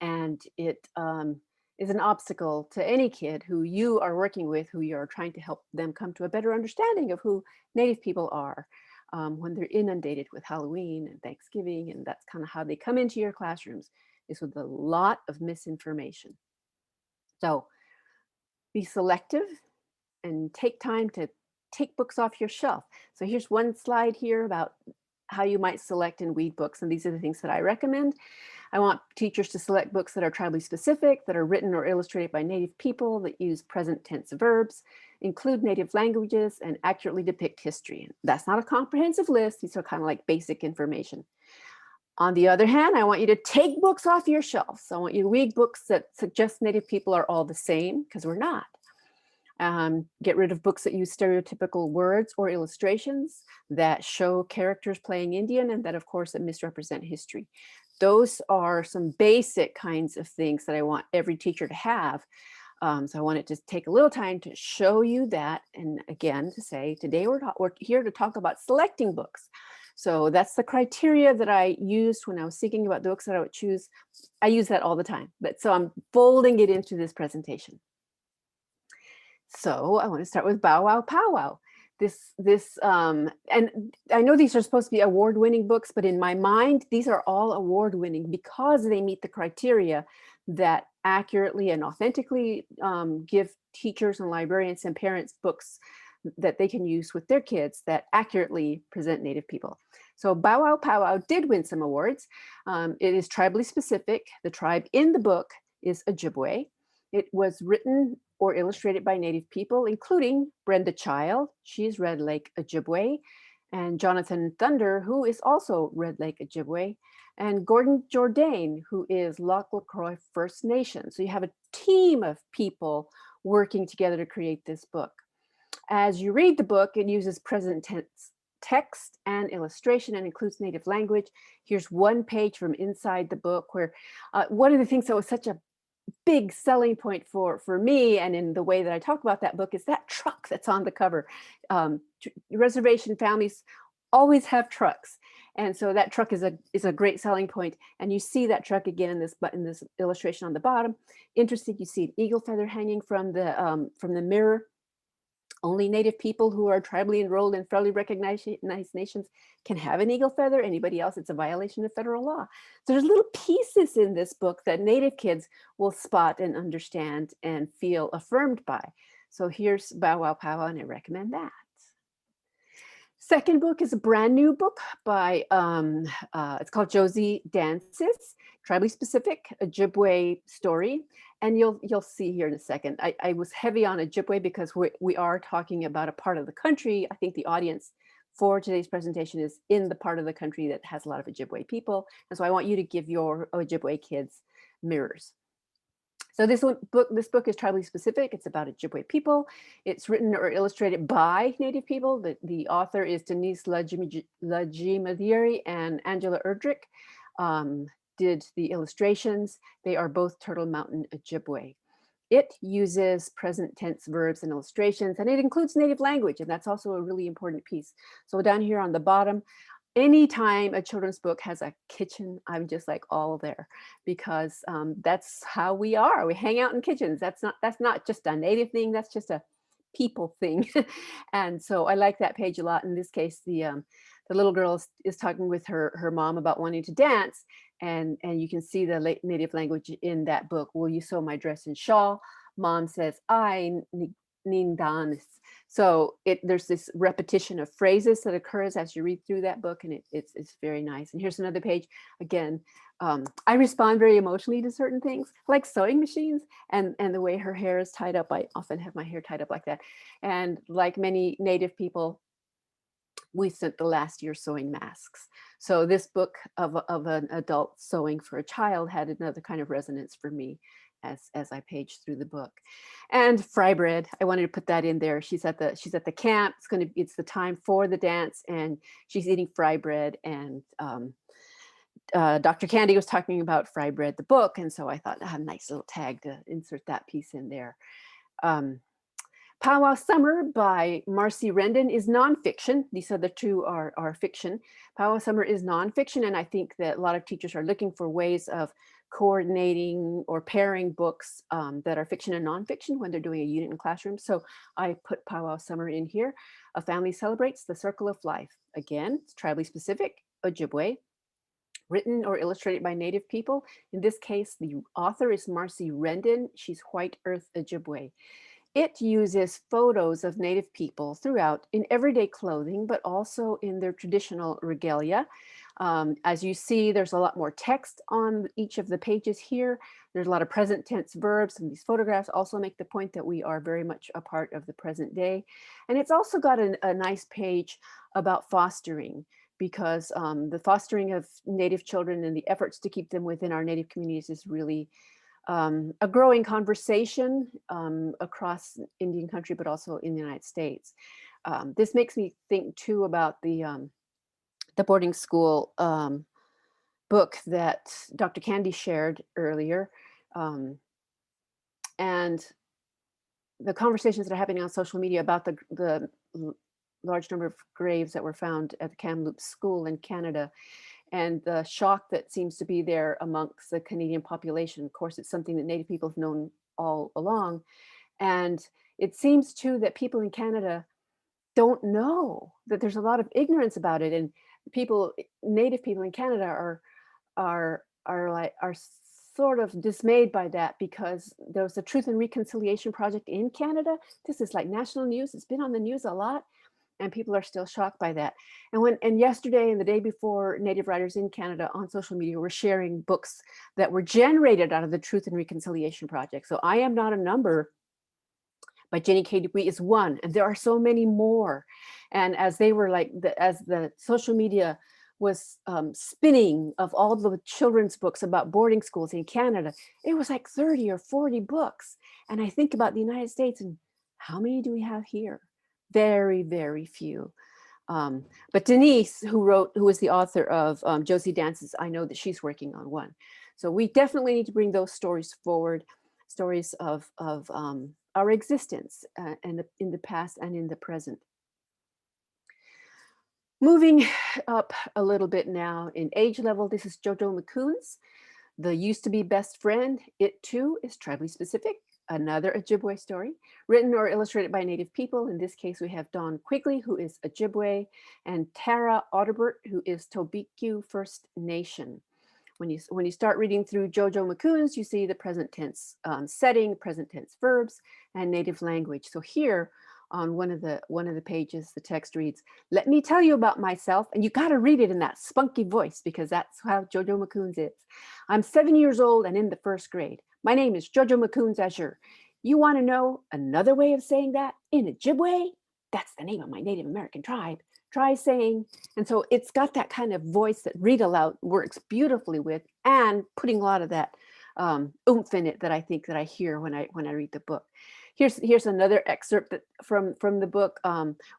And it is an obstacle to any kid who you are working with, who you're trying to help them come to a better understanding of who Native people are. When they're inundated with Halloween and Thanksgiving, and that's kind of how they come into your classrooms, is with a lot of misinformation. So be selective and take time to take books off your shelf. So here's one slide here about how you might select and weed books, and these are the things that I recommend. I want teachers to select books that are tribally specific, that are written or illustrated by Native people, that use present tense verbs, include Native languages, and accurately depict history. That's not a comprehensive list. These are kind of like basic information. On the other hand, I want you to take books off your shelf. So I want you to weed books that suggest Native people are all the same, because we're not. Get rid of books that use stereotypical words or illustrations that show characters playing Indian and that, of course, that misrepresent history. Those are some basic kinds of things that I want every teacher to have. So I wanted to take a little time to show you that. And again, to say today we're here to talk about selecting books. So that's the criteria that I used when I was thinking about the books that I would choose. I use that all the time, but so I'm folding it into this presentation. So I want to start with Bow Wow Powwow. And I know these are supposed to be award-winning books, but in my mind, these are all award-winning because they meet the criteria that accurately and authentically give teachers and librarians and parents books that they can use with their kids that accurately present Native people. So Bow Wow Powwow did win some awards. It is tribally specific. The tribe in the book is Ojibwe. It was written or illustrated by Native people, including Brenda Child, she's Red Lake Ojibwe, and Jonathan Thunder, who is also Red Lake Ojibwe, and Gordon Jourdain, who is Lac La Croix First Nation. So you have a team of people working together to create this book. As you read the book, it uses present tense text and illustration and includes Native language. Here's one page from inside the book where one of the things that was such a big selling point for me and in the way that I talk about that book is that truck that's on the cover. Reservation families always have trucks. And so that truck is a great selling point. And you see that truck again in this illustration on the bottom. Interesting, you see an eagle feather hanging from the mirror. Only Native people who are tribally enrolled in federally recognized nations can have an eagle feather. Anybody else, it's a violation of federal law. So there's little pieces in this book that Native kids will spot and understand and feel affirmed by. So here's Bow Wow Powwow, and I recommend that. Second book is a brand new book by, it's called Josie Dances, tribally specific Ojibwe story. And you'll see here in a second. I was heavy on Ojibwe because we are talking about a part of the country. I think the audience for today's presentation is in the part of the country that has a lot of Ojibwe people. And so I want you to give your Ojibwe kids mirrors. So this book is tribally specific. It's about Ojibwe people. It's written or illustrated by Native people. The author is Denise Lajimadiri and Angela Erdrich. Did the illustrations. They are both Turtle Mountain Ojibwe. It uses present tense verbs and illustrations, and it includes Native language, and that's also a really important piece. So down here on the bottom, anytime a children's book has a kitchen, I'm just like all there, because that's how we are. We hang out in kitchens. That's not just a Native thing. That's just a people thing. And so I like that page a lot. In this case, the little girl is talking with her mom about wanting to dance, and you can see the Native language in that book. Will you sew my dress and shawl? Mom says, I need dance. So there's this repetition of phrases that occurs as you read through that book, and it's very nice. And here's another page. Again, I respond very emotionally to certain things, like sewing machines and the way her hair is tied up. I often have my hair tied up like that. And like many Native people, we spent the last year sewing masks. So this book of an adult sewing for a child had another kind of resonance for me as I paged through the book. And fry bread, I wanted to put that in there. She's at the camp. It's the time for the dance, and she's eating fry bread. And Dr. Candy was talking about fry bread, the book, and so I thought, a nice little tag to insert that piece in there. Powwow Summer by Marcy Rendon is nonfiction. These other two are fiction. Powwow Summer is nonfiction, and I think that a lot of teachers are looking for ways of coordinating or pairing books that are fiction and nonfiction when they're doing a unit in classroom. So I put Powwow Summer in here. A family celebrates the circle of life. Again, it's tribally specific, Ojibwe, written or illustrated by Native people. In this case, the author is Marcy Rendon. She's White Earth Ojibwe. It uses photos of Native people throughout in everyday clothing, but also in their traditional regalia. As you see, there's a lot more text on each of the pages here. There's a lot of present tense verbs, and these photographs also make the point that we are very much a part of the present day. And it's also got a nice page about fostering, because the fostering of Native children and the efforts to keep them within our Native communities is really a growing conversation across Indian country, but also in the United States. This makes me think too about the boarding school book that Dr. Candy shared earlier. And the conversations that are happening on social media about the large number of graves that were found at the Kamloops School in Canada, and the shock that seems to be there amongst the Canadian population. Of course, it's something that Native people have known all along. And it seems too that people in Canada don't know, that there's a lot of ignorance about it. And Native people in Canada are sort of dismayed by that, because there was a Truth and Reconciliation Project in Canada. This is like national news. It's been on the news a lot, and people are still shocked by that. And yesterday and the day before, Native writers in Canada on social media were sharing books that were generated out of the Truth and Reconciliation Project. So I Am Not a Number by Jenny K. Dupuy is one, and there are so many more. And as they were as the social media was spinning of all the children's books about boarding schools in Canada, it was like 30 or 40 books. And I think about the United States, and how many do we have here? Very, very few. But Denise, who is the author of Josie Dances, I know that she's working on one. So we definitely need to bring those stories forward, stories of our existence and in the past and in the present. Moving up a little bit now in age level, this is Jojo McCoon's The Used to Be Best Friend. It too is tribally specific, another Ojibwe story, written or illustrated by Native people. In this case, we have Dawn Quigley, who is Ojibwe, and Tara Audibert, who is Tobique First Nation. When you start reading through Jojo McCoon's, you see the present tense setting, present tense verbs, and Native language. So here on one of the pages, the text reads, "Let me tell you about myself," and you got to read it in that spunky voice, because that's how Jojo McCoon's is. "I'm 7 years old and in the 1st grade. My name is Jojo McCoon's Azure. You want to know another way of saying that in Ojibwe? That's the name of my Native American tribe. Try saying," and so it's got that kind of voice that read aloud works beautifully with, and putting a lot of that oomph in it that I think that I hear when I read the book. Here's another excerpt from the book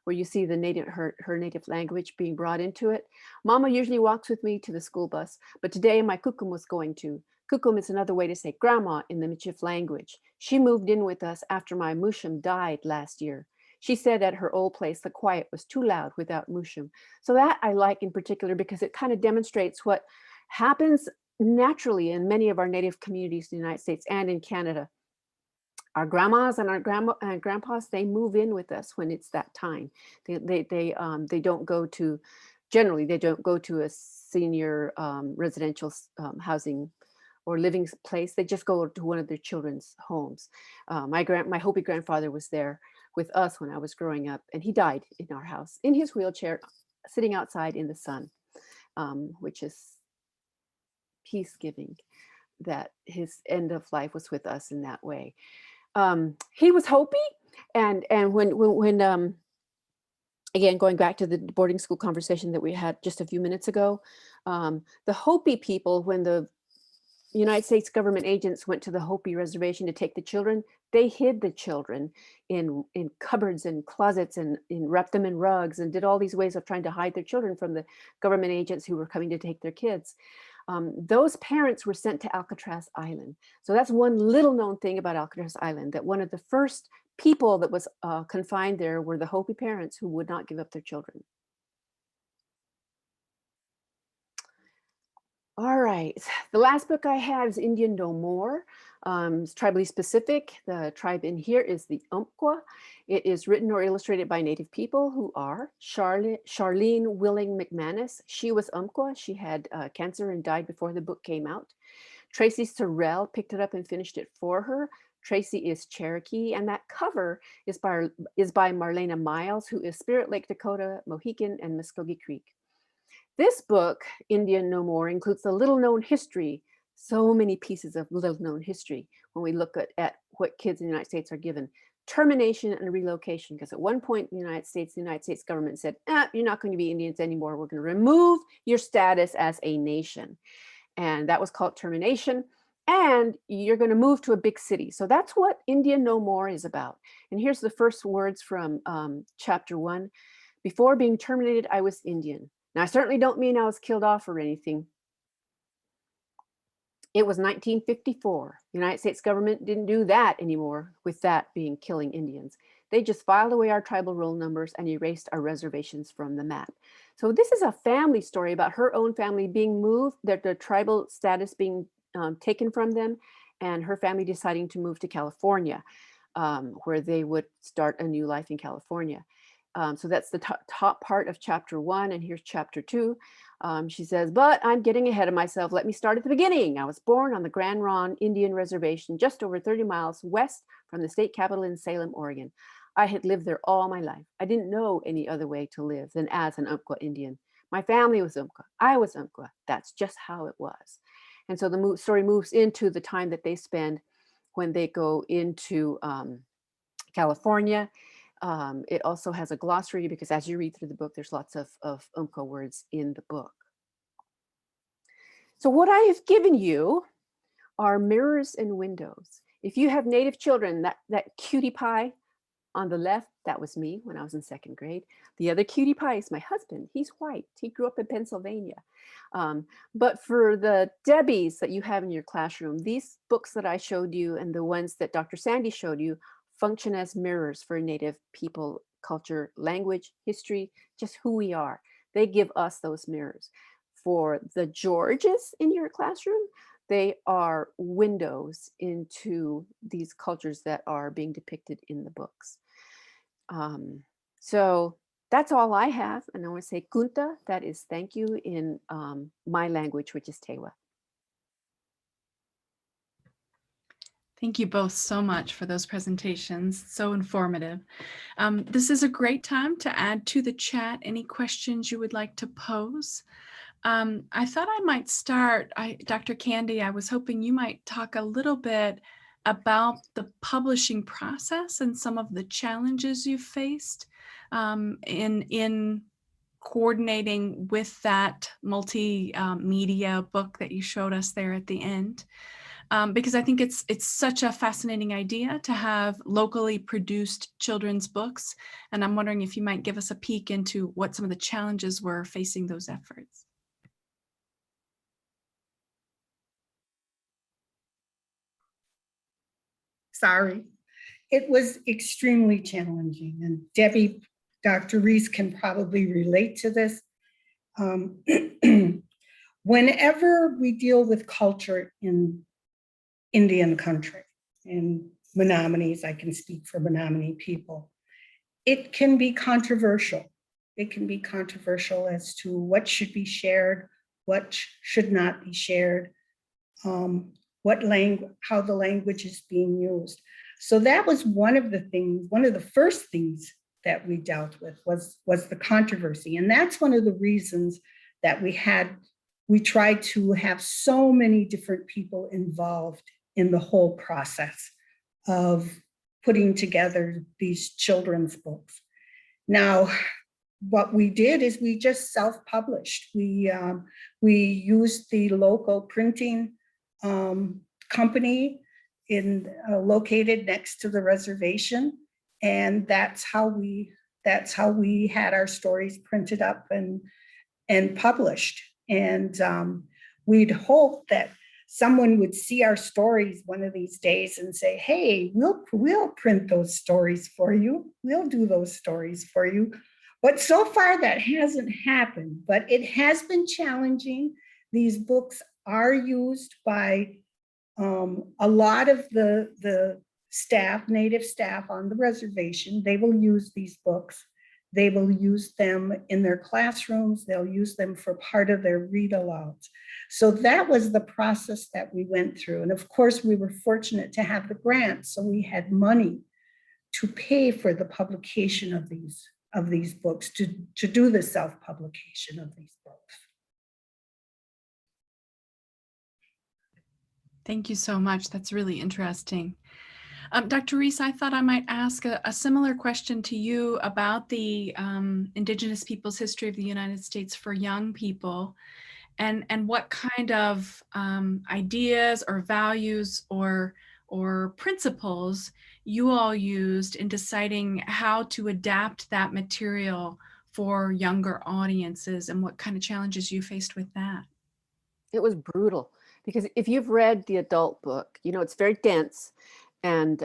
where you see her native language being brought into it. "Mama usually walks with me to the school bus, but today my kukum was going to. Kukum is another way to say grandma in the Michif language. She moved in with us after my mushum died last year. She said at her old place, the quiet was too loud without mushum." So that I like in particular, because it kind of demonstrates what happens naturally in many of our Native communities in the United States and in Canada. Our grandmas and our grandpas, they move in with us when it's that time. They don't go to, generally, they don't go to a senior residential housing or living place. They just go to one of their children's homes. My Hopi grandfather was there with us when I was growing up, and he died in our house in his wheelchair, sitting outside in the sun, which is peace-giving, that his end of life was with us in that way. He was Hopi, and when again, going back to the boarding school conversation that we had just a few minutes ago, the Hopi people, when the United States government agents went to the Hopi reservation to take the children, they hid the children in cupboards and closets and wrapped them in rugs and did all these ways of trying to hide their children from the government agents who were coming to take their kids. Those parents were sent to Alcatraz Island. So that's one little known thing about Alcatraz Island, that one of the first people that was confined there were the Hopi parents who would not give up their children. All right, the last book I have is Indian No More. It's tribally specific. The tribe in here is the Umpqua. It is written or illustrated by Native people who are Charlene Willing McManus. She was Umpqua. She had cancer and died before the book came out. Tracy Sorrell picked it up and finished it for her. Tracy is Cherokee, and that cover is by Marlena Miles, who is Spirit Lake Dakota, Mohican, and Muskogee Creek. This book, Indian No More, includes the little known history, so many pieces of little known history when we look at what kids in the United States are given. Termination and relocation, because at one point in the United States government said, you're not going to be Indians anymore. We're going to remove your status as a nation. And that was called termination. and you're going to move to a big city. So that's what Indian No More is about. And here's the first words from chapter 1. Before being terminated, I was Indian. Now, I certainly don't mean I was killed off or anything. It was 1954. The United States government didn't do that anymore, with that being killing Indians. They just filed away our tribal roll numbers and erased our reservations from the map. So this is a family story about her own family being moved, the tribal status being taken from them, and her family deciding to move to California, where they would start a new life in California. So that's the top part of chapter 1, and here's chapter 2. She says, but I'm getting ahead of myself. Let me start at the beginning. I was born on the Grand Ronde Indian Reservation, just over 30 miles west from the state capital in Salem, Oregon. I had lived there all my life. I didn't know any other way to live than as an Umpqua Indian. My family was Umpqua. I was Umpqua. That's just how it was. And so the story moves into the time that they spend when they go into California. It also has a glossary because as you read through the book, there's lots of Umpqua words in the book. So what I have given you are mirrors and windows. If you have Native children, that cutie pie on the left, that was me when I was in 2nd grade. The other cutie pie is my husband. He's white. He grew up in Pennsylvania. But for the Debbies that you have in your classroom, these books that I showed you and the ones that Dr. Sandy showed you function as mirrors for Native people, culture, language, history, just who we are. They give us those mirrors. For the Georges in your classroom, they are windows into these cultures that are being depicted in the books. So that's all I have. And I want to say kunta, that is thank you in my language, which is Tewa. Thank you both so much for those presentations. So informative. This is a great time to add to the chat any questions you would like to pose. I thought I might start, Dr. Candy, I was hoping you might talk a little bit about the publishing process and some of the challenges you've faced in coordinating with that multimedia book that you showed us there at the end. Because I think it's such a fascinating idea to have locally produced children's books. And I'm wondering if you might give us a peek into what some of the challenges were facing those efforts. Sorry. It was extremely challenging. And Debbie, Dr. Reese can probably relate to this. Whenever we deal with culture in Indian country, and Menominees, I can speak for Menominee people, it can be controversial. It can be controversial as to what should be shared, what should not be shared, how the language is being used. So that was one of the first things that we dealt with was the controversy. And that's one of the reasons that we tried to have so many different people involved in the whole process of putting together these children's books. Now, what we did is we just self-published. We used the local printing company located next to the reservation, and that's how we had our stories printed up and published. And we'd hope that someone would see our stories one of these days and say, hey, we'll print those stories for you. We'll do those stories for you. But so far that hasn't happened, but it has been challenging. These books are used by a lot of the staff, Native staff on the reservation. They will use these books. They will use them in their classrooms. They'll use them for part of their read-alouds. So that was the process that we went through. And of course, we were fortunate to have the grant, so we had money to pay for the publication of these books, to do the self-publication of these books. Thank you so much. That's really interesting. Dr. Reese, I thought I might ask a similar question to you about the Indigenous Peoples' History of the United States for young people. and what kind of ideas or values or principles you all used in deciding how to adapt that material for younger audiences, and what kind of challenges you faced with that. It was brutal because if you've read the adult book, you know, it's very dense, and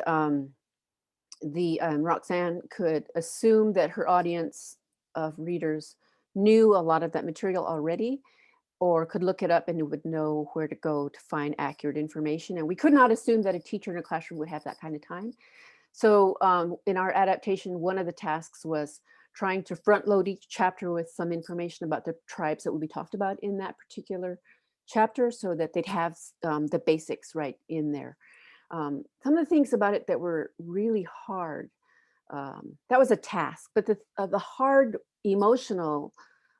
Roxanne could assume that her audience of readers knew a lot of that material already, or could look it up and would know where to go to find accurate information. And we could not assume that a teacher in a classroom would have that kind of time. So in our adaptation, one of the tasks was trying to front load each chapter with some information about the tribes that would be talked about in that particular chapter, so that they'd have the basics right in there. Some of the things about it that were really hard, that was a task, but the hard emotional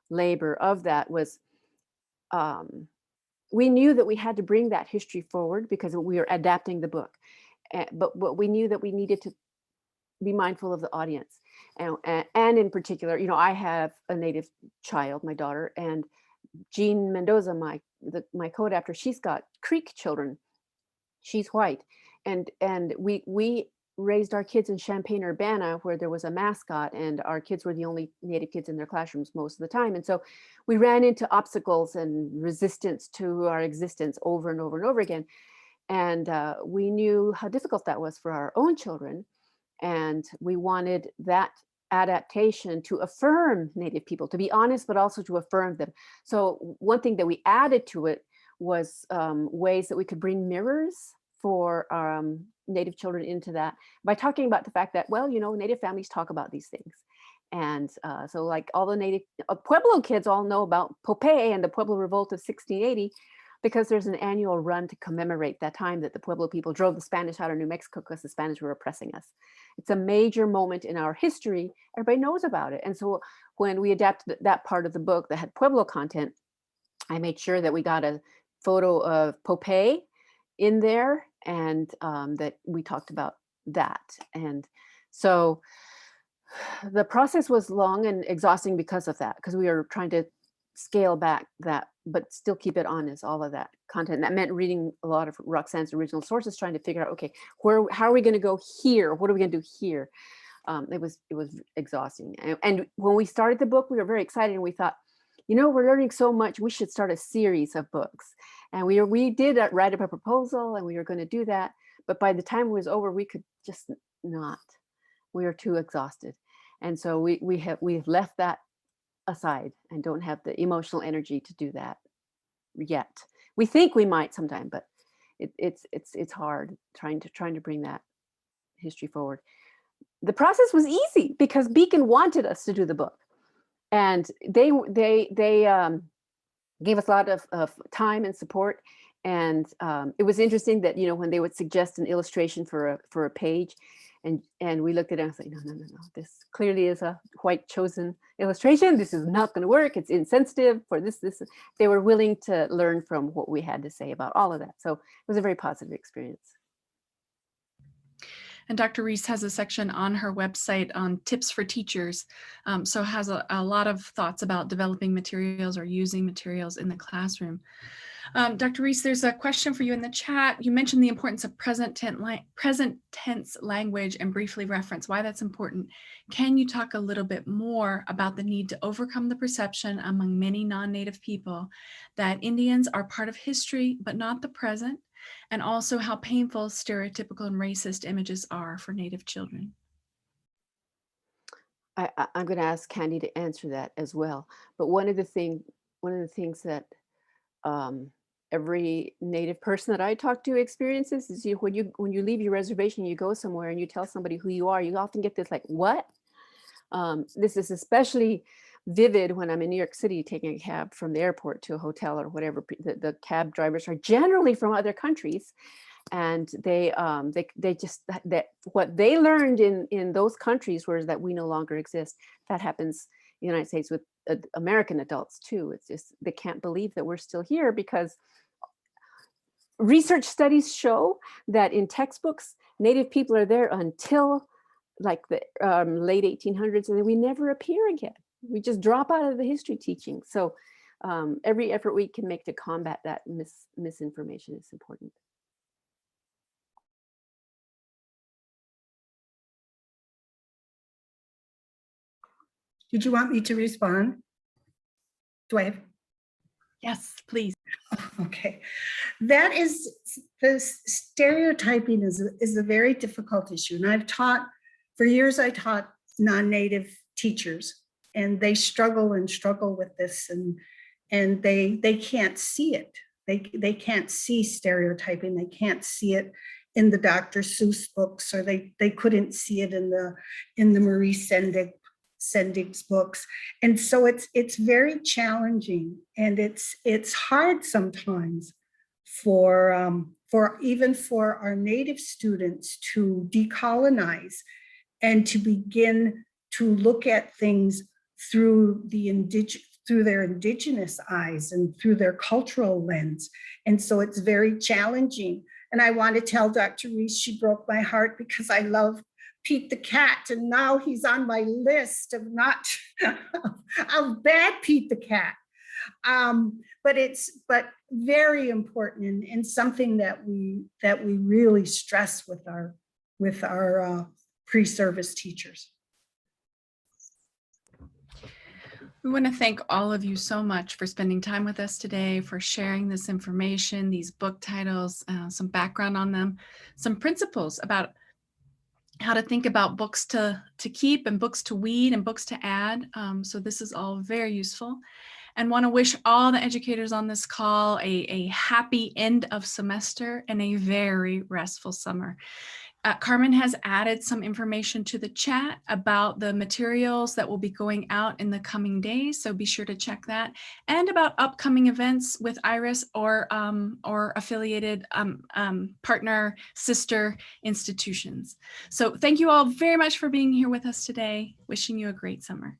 labor of that was, we knew that we had to bring that history forward because we were adapting the book. But we knew that we needed to be mindful of the audience. And in particular, you know, I have a Native child, my daughter, and Jean Mendoza, my co-adapter, she's got Creek children. She's white. And we raised our kids in Champaign-Urbana, where there was a mascot, and our kids were the only Native kids in their classrooms most of the time. And so we ran into obstacles and resistance to our existence over and over and over again. And we knew how difficult that was for our own children. And we wanted that adaptation to affirm Native people, to be honest, but also to affirm them. So one thing that we added to it was ways that we could bring mirrors for Native children into that, by talking about the fact that, well, you know, Native families talk about these things. And so like all the Native Pueblo kids all know about Popeye and the Pueblo Revolt of 1680, because there's an annual run to commemorate that time that the Pueblo people drove the Spanish out of New Mexico because the Spanish were oppressing us. It's a major moment in our history. Everybody knows about it. And so when we adapted that part of the book that had Pueblo content, I made sure that we got a photo of Popeye in there, and that we talked about that. And so the process was long and exhausting because of that, because we were trying to scale back that, but still keep it honest, all of that content. That meant reading a lot of Roxanne's original sources, trying to figure out, okay, how are we going to go here? What are we going to do here? It was exhausting. And when we started the book, we were very excited, and we thought, you know, we're learning so much, we should start a series of books. And we did write up a proposal, and we were going to do that. But by the time it was over, we could just not. We were too exhausted. And so we've left that aside and don't have the emotional energy to do that yet. We think we might sometime, but it's hard trying to bring that history forward. The process was easy because Beacon wanted us to do the book, and they gave us a lot of time and support. And it was interesting that, you know, when they would suggest an illustration for a page, and we looked at it and was like, no, this clearly is a white chosen illustration. This is not going to work. It's insensitive for this. They were willing to learn from what we had to say about all of that. So it was a very positive experience. And Dr. Reese has a section on her website on tips for teachers. So has a lot of thoughts about developing materials or using materials in the classroom. Dr. Reese, there's a question for you in the chat. You mentioned the importance of present tense language and briefly reference why that's important. Can you talk a little bit more about the need to overcome the perception among many non-Native people that Indians are part of history, but not the present, and also how painful stereotypical and racist images are for Native children? I'm going to ask Candy to answer that as well. But one of the things that every Native person that I talk to experiences is when you leave your reservation, you go somewhere and you tell somebody who you are, you often get this like, what? This is especially vivid when I'm in New York City taking a cab from the airport to a hotel or whatever. The cab drivers are generally from other countries, and they just that what they learned in those countries was that we no longer exist. That happens in the United States with American adults too. It's just they can't believe that we're still here, because research studies show that in textbooks, Native people are there until like the late 1800s, and then we never appear again. We just drop out of the history teaching. So every effort we can make to combat that misinformation is important. Did you want me to respond? Do I have? Yes, please. Okay, that is, the stereotyping is a very difficult issue. And I've taught, for years I taught non-native teachers, and they struggle with this, and they can't see it. They can't see stereotyping. They can't see it in the Dr. Seuss books, or they couldn't see it in the Marie Sendig's books. And so it's very challenging, and it's hard sometimes for even for our native students to decolonize and to begin to look at things through their indigenous eyes and through their cultural lens. And so it's very challenging. And I want to tell Dr. Reese, she broke my heart, because I love Pete the cat, and now he's on my list of not of bad Pete the cat. But very important, and something that we really stress with our pre-service teachers. We want to thank all of you so much for spending time with us today, for sharing this information, these book titles, some background on them, some principles about how to think about books to keep and books to weed and books to add. So this is all very useful, and want to wish all the educators on this call a happy end of semester and a very restful summer. Carmen has added some information to the chat about the materials that will be going out in the coming days, so be sure to check that, and about upcoming events with IRIS or affiliated partner sister institutions. So thank you all very much for being here with us today. Wishing you a great summer.